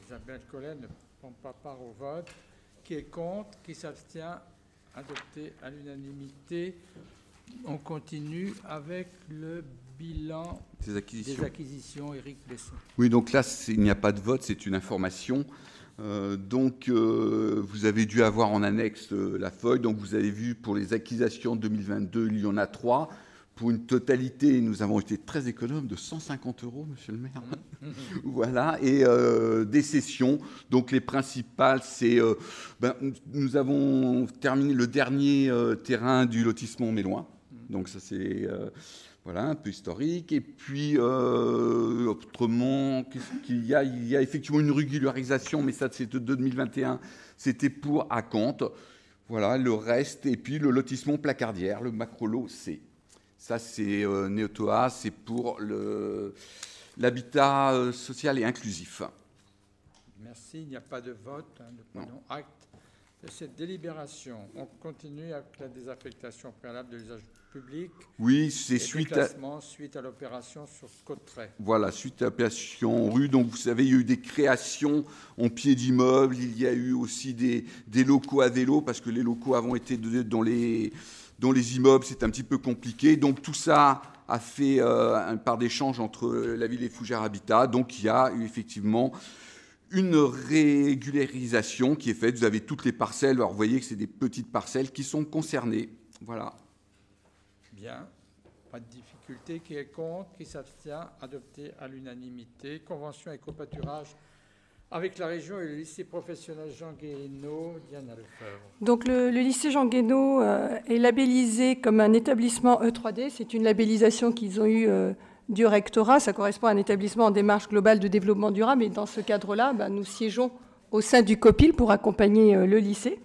Isabelle Collet ne prend pas part au vote. Qui est contre? Qui s'abstient? Adopté à l'unanimité. On continue avec le bilan des acquisitions. Éric Besson. Oui, donc là, il n'y a pas de vote, c'est une information. Vous avez dû avoir en annexe la feuille. Donc, vous avez vu pour les acquisitions 2022, il y en a 3. Pour une totalité, nous avons été très économes de 150 €, monsieur le maire. Voilà, et des cessions. Donc, les principales, c'est... nous avons terminé le dernier terrain du lotissement Méloin. Donc, ça, c'est... voilà, un peu historique. Et puis, autrement, qu'est-ce qu'il y a? Il y a effectivement une régularisation, mais ça, c'est de 2021. C'était pour Acompte. Voilà, le reste. Et puis, le lotissement Placardière, le macrolot C. Ça, c'est Néotoa, c'est pour l'habitat social et inclusif. Merci. Il n'y a pas de vote. Nous prenons acte de cette délibération. On continue avec la désaffectation préalable de l'usage public. Oui, c'est suite à l'opération sur Cauterets. Voilà, suite à l'opération rue. Donc, vous savez, il y a eu des créations en pied d'immeuble. Il y a eu aussi des locaux à vélo, parce que les locaux avant étaient dans les immeubles, c'est un petit peu compliqué. Donc, tout ça a fait une part d'échange entre la ville et Fougères Habitat. Donc, il y a eu effectivement une régularisation qui est faite. Vous avez toutes les parcelles. Alors, vous voyez que c'est des petites parcelles qui sont concernées. Voilà. Bien. Pas de difficulté. Qui est contre? Qui s'abstient? Adopté à l'unanimité. Convention éco-pâturage avec la région et le lycée professionnel Jean Guéhenno. Diana Lefebvre. Donc le lycée Jean Guéhenno est labellisé comme un établissement E3D. C'est une labellisation qu'ils ont eue du rectorat. Ça correspond à un établissement en démarche globale de développement durable. Et dans ce cadre-là, nous siégeons au sein du COPIL pour accompagner le lycée.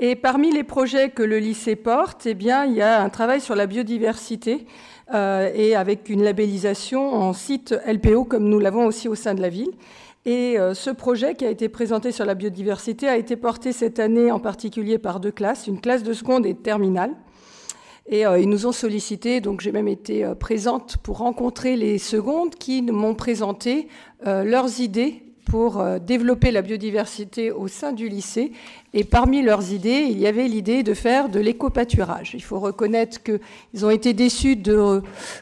Et parmi les projets que le lycée porte, il y a un travail sur la biodiversité et avec une labellisation en site LPO, comme nous l'avons aussi au sein de la ville. Et ce projet qui a été présenté sur la biodiversité a été porté cette année en particulier par 2 classes, une classe de seconde et de terminale. Et ils nous ont sollicité, donc j'ai même été présente pour rencontrer les secondes qui m'ont présenté leurs idées pour développer la biodiversité au sein du lycée. Et parmi leurs idées, il y avait l'idée de faire de l'éco-pâturage. Il faut reconnaître qu'ils ont été déçus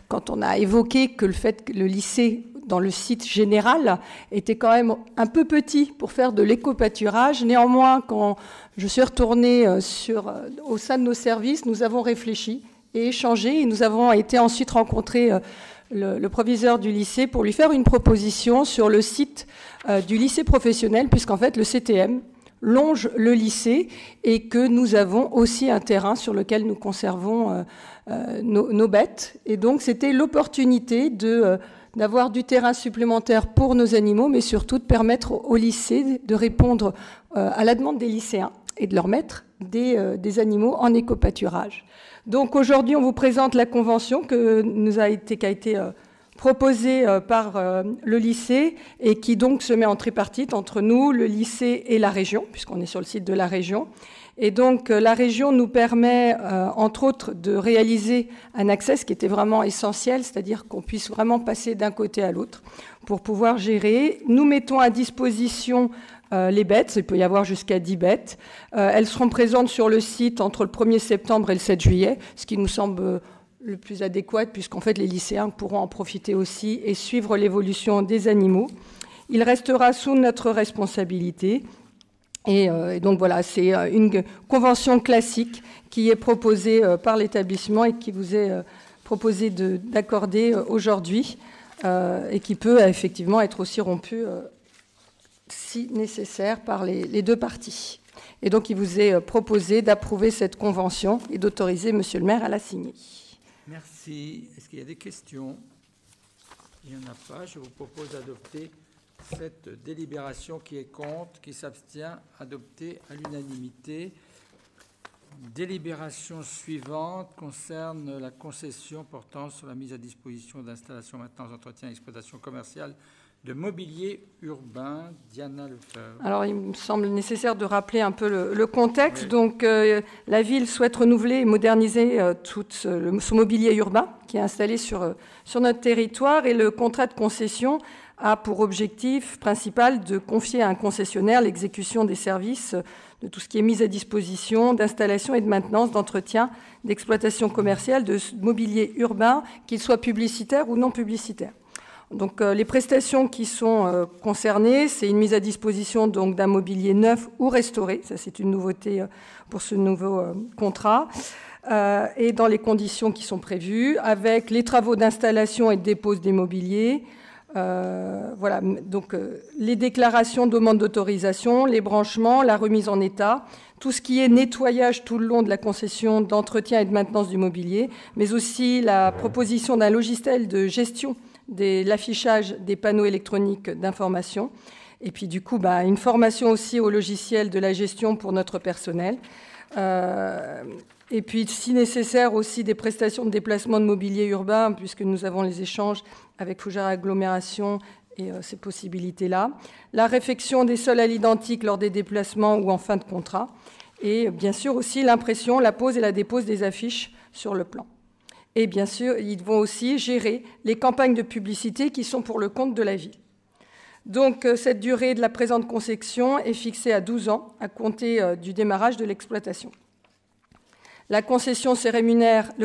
quand on a évoqué que le fait que le lycée, dans le site général, était quand même un peu petit pour faire de l'éco-pâturage. Néanmoins, quand je suis retournée au sein de nos services, nous avons réfléchi et échangé. Et nous avons été ensuite rencontrer le proviseur du lycée pour lui faire une proposition sur le site du lycée professionnel, puisqu'en fait le CTM longe le lycée et que nous avons aussi un terrain sur lequel nous conservons nos bêtes. Et donc c'était l'opportunité d'avoir du terrain supplémentaire pour nos animaux, mais surtout de permettre au lycée de répondre à la demande des lycéens et de leur mettre des animaux en éco-pâturage. Donc aujourd'hui, on vous présente la convention qui a été proposée par le lycée et qui donc se met en tripartite entre nous, le lycée et la région, puisqu'on est sur le site de la région. Et donc la région nous permet, entre autres, de réaliser un accès qui était vraiment essentiel, c'est-à-dire qu'on puisse vraiment passer d'un côté à l'autre pour pouvoir gérer. Nous mettons à disposition les bêtes, il peut y avoir jusqu'à 10 bêtes. Elles seront présentes sur le site entre le 1er septembre et le 7 juillet, ce qui nous semble le plus adéquat, puisqu'en fait les lycéens pourront en profiter aussi et suivre l'évolution des animaux. Il restera sous notre responsabilité. Et donc voilà, c'est une convention classique qui est proposée par l'établissement et qui vous est proposée d'accorder aujourd'hui et qui peut effectivement être aussi rompue si nécessaire par les 2 parties. Et donc il vous est proposé d'approuver cette convention et d'autoriser Monsieur le maire à la signer. Merci. Est-ce qu'il y a des questions? Il n'y en a pas. Je vous propose d'adopter cette délibération. Qui est contre, qui s'abstient, adoptée à l'unanimité. Délibération suivante concerne la concession portant sur la mise à disposition d'installations, maintenance, entretien et exploitation commerciale de mobilier urbain. Diana Lefebvre. Alors, il me semble nécessaire de rappeler un peu le contexte. Oui. Donc, la ville souhaite renouveler et moderniser tout son mobilier urbain qui est installé sur notre territoire, et le contrat de concession a pour objectif principal de confier à un concessionnaire l'exécution des services de tout ce qui est mis à disposition, d'installation et de maintenance, d'entretien, d'exploitation commerciale de mobilier urbain, qu'il soit publicitaire ou non publicitaire. Donc, les prestations qui sont concernées, c'est une mise à disposition donc d'un mobilier neuf ou restauré. Ça, c'est une nouveauté pour ce nouveau contrat. Et dans les conditions qui sont prévues, avec les travaux d'installation et de dépose des mobiliers. Voilà, donc les déclarations, demande d'autorisation, les branchements, la remise en état, tout ce qui est nettoyage tout le long de la concession d'entretien et de maintenance du mobilier, mais aussi la proposition d'un logiciel de gestion de l'affichage des panneaux électroniques d'information, et puis du coup une formation aussi au logiciel de la gestion pour notre personnel, et puis si nécessaire aussi des prestations de déplacement de mobilier urbain, puisque nous avons les échanges avec Fougères Agglomération et ces possibilités-là, la réfection des sols à l'identique lors des déplacements ou en fin de contrat, et bien sûr aussi l'impression, la pose et la dépose des affiches sur le plan. Et bien sûr, ils vont aussi gérer les campagnes de publicité qui sont pour le compte de la ville. Donc, cette durée de la présente concession est fixée à 12 ans à compter du démarrage de l'exploitation. Le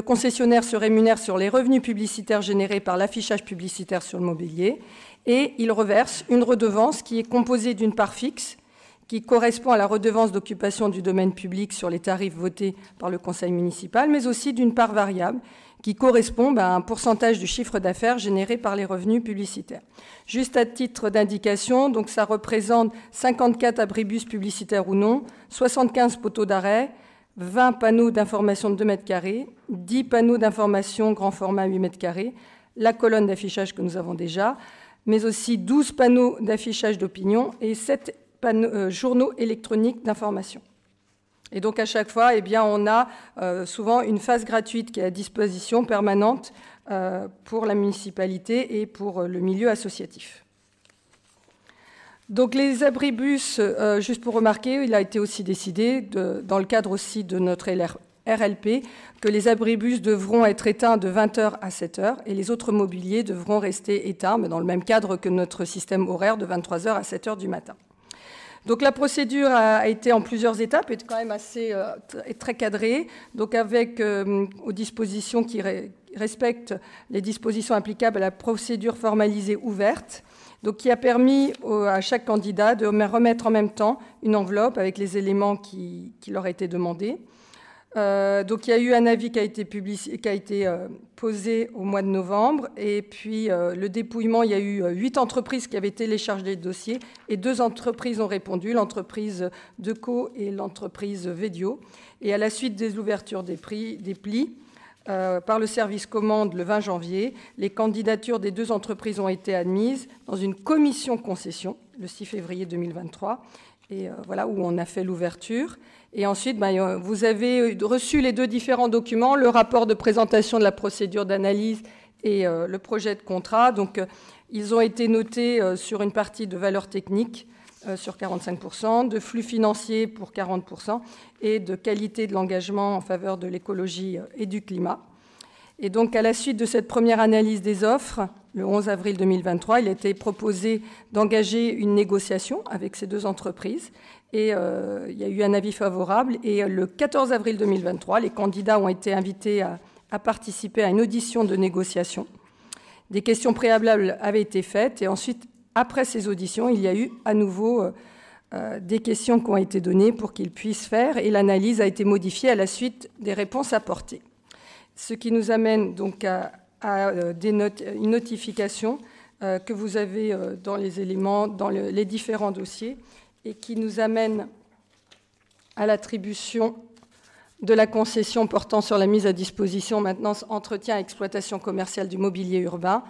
concessionnaire se rémunère sur les revenus publicitaires générés par l'affichage publicitaire sur le mobilier, et il reverse une redevance qui est composée d'une part fixe, qui correspond à la redevance d'occupation du domaine public sur les tarifs votés par le conseil municipal, mais aussi d'une part variable, qui correspond à un pourcentage du chiffre d'affaires généré par les revenus publicitaires. Juste à titre d'indication, donc ça représente 54 abribus publicitaires ou non, 75 poteaux d'arrêt, 20 panneaux d'information de 2 mètres carrés, 10 panneaux d'information grand format 8 mètres carrés, la colonne d'affichage que nous avons déjà, mais aussi 12 panneaux d'affichage d'opinion et 7 journaux électroniques d'information. Et donc à chaque fois, eh bien, on a souvent une phase gratuite qui est à disposition permanente pour la municipalité et pour le milieu associatif. Donc les abribus, juste pour remarquer, il a été aussi décidé, dans le cadre aussi de notre RLP, que les abribus devront être éteints de 20h à 7h et les autres mobiliers devront rester éteints, mais dans le même cadre que notre système horaire de 23h à 7h du matin. Donc la procédure a été en plusieurs étapes, est quand même assez très cadrée, donc avec aux dispositions qui respectent les dispositions applicables à la procédure formalisée ouverte, donc qui a permis à chaque candidat de remettre en même temps une enveloppe avec les éléments qui leur étaient demandés. Donc il y a eu un avis qui a été posé au mois de novembre, et puis le dépouillement, il y a eu 8 entreprises qui avaient téléchargé les dossiers et 2 entreprises ont répondu, l'entreprise Deco et l'entreprise Vedio. Et à la suite des ouvertures des plis par le service commande le 20 janvier, les candidatures des 2 entreprises ont été admises dans une commission concession le 6 février 2023, et voilà où on a fait l'ouverture. Et ensuite, vous avez reçu les 2 différents documents, le rapport de présentation de la procédure d'analyse et le projet de contrat. Donc, ils ont été notés sur une partie de valeur technique sur 45%, de flux financiers pour 40% et de qualité de l'engagement en faveur de l'écologie et du climat. Et donc, à la suite de cette première analyse des offres, le 11 avril 2023, il a été proposé d'engager une négociation avec ces 2 entreprises. Et il y a eu un avis favorable. Et le 14 avril 2023, les candidats ont été invités à participer à une audition de négociation. Des questions préalables avaient été faites. Et ensuite, après ces auditions, il y a eu à nouveau des questions qui ont été données pour qu'ils puissent faire. Et l'analyse a été modifiée à la suite des réponses apportées. Ce qui nous amène donc à une notification que vous avez dans les éléments, dans les différents dossiers, et qui nous amène à l'attribution de la concession portant sur la mise à disposition, maintenance, entretien et exploitation commerciale du mobilier urbain,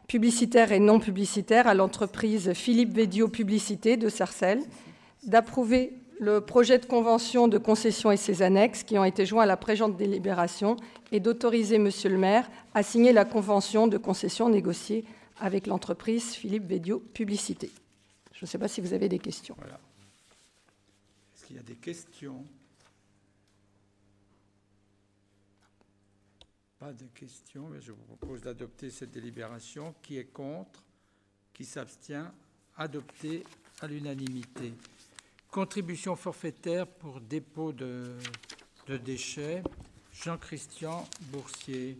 publicitaire et non publicitaire, à l'entreprise Philippe Vedio Publicité de Sarcelles, d'approuver le projet de convention de concession et ses annexes qui ont été joints à la présente délibération et d'autoriser Monsieur le maire à signer la convention de concession négociée avec l'entreprise Philippe Vedio Publicité. Je ne sais pas si vous avez des questions. Voilà. Est-ce qu'il y a des questions? Pas de questions, mais je vous propose d'adopter cette délibération. Qui est contre? Qui s'abstient? Adopté à l'unanimité. Contribution forfaitaire pour dépôt de déchets. Jean-Christian Boursier.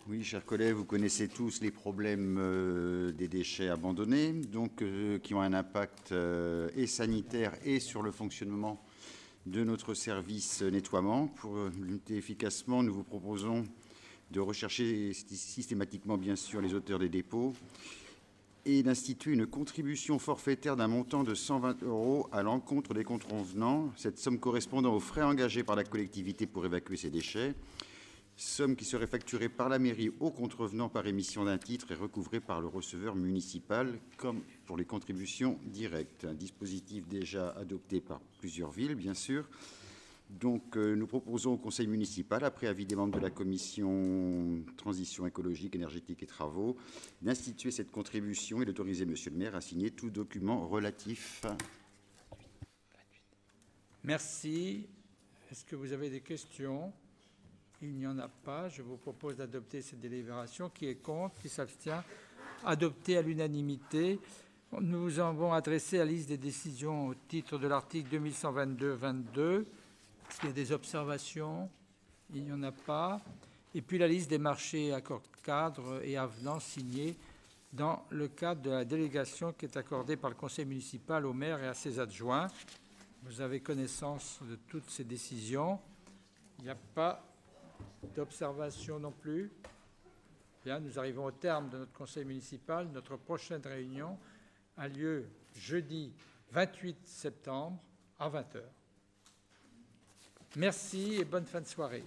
Oui, chers collègues, vous connaissez tous les problèmes des déchets abandonnés, donc qui ont un impact et sanitaire et sur le fonctionnement de notre service nettoiement. Pour lutter efficacement, nous vous proposons de rechercher systématiquement, bien sûr, les auteurs des dépôts et d'instituer une contribution forfaitaire d'un montant de 120 € à l'encontre des contrevenants, cette somme correspondant aux frais engagés par la collectivité pour évacuer ces déchets, somme qui serait facturée par la mairie aux contrevenants par émission d'un titre et recouvrée par le receveur municipal, comme pour les contributions directes. Un dispositif déjà adopté par plusieurs villes, bien sûr. Donc, nous proposons au conseil municipal, après avis des membres de la commission transition écologique, énergétique et travaux, d'instituer cette contribution et d'autoriser monsieur le maire à signer tout document relatif. Merci. Est-ce que vous avez des questions? Il n'y en a pas. Je vous propose d'adopter cette délibération. Qui est contre? Qui s'abstient? Adopté à l'unanimité. Nous avons adressé la liste des décisions au titre de l'article 2122-22. Est-ce qu'il y a des observations? Il n'y en a pas. Et puis la liste des marchés, accords cadres et avenants signés dans le cadre de la délégation qui est accordée par le conseil municipal au maire et à ses adjoints. Vous avez connaissance de toutes ces décisions. Il n'y a pas d'observation non plus. Bien, nous arrivons au terme de notre conseil municipal. Notre prochaine réunion a lieu jeudi 28 septembre à 20h. Merci et bonne fin de soirée.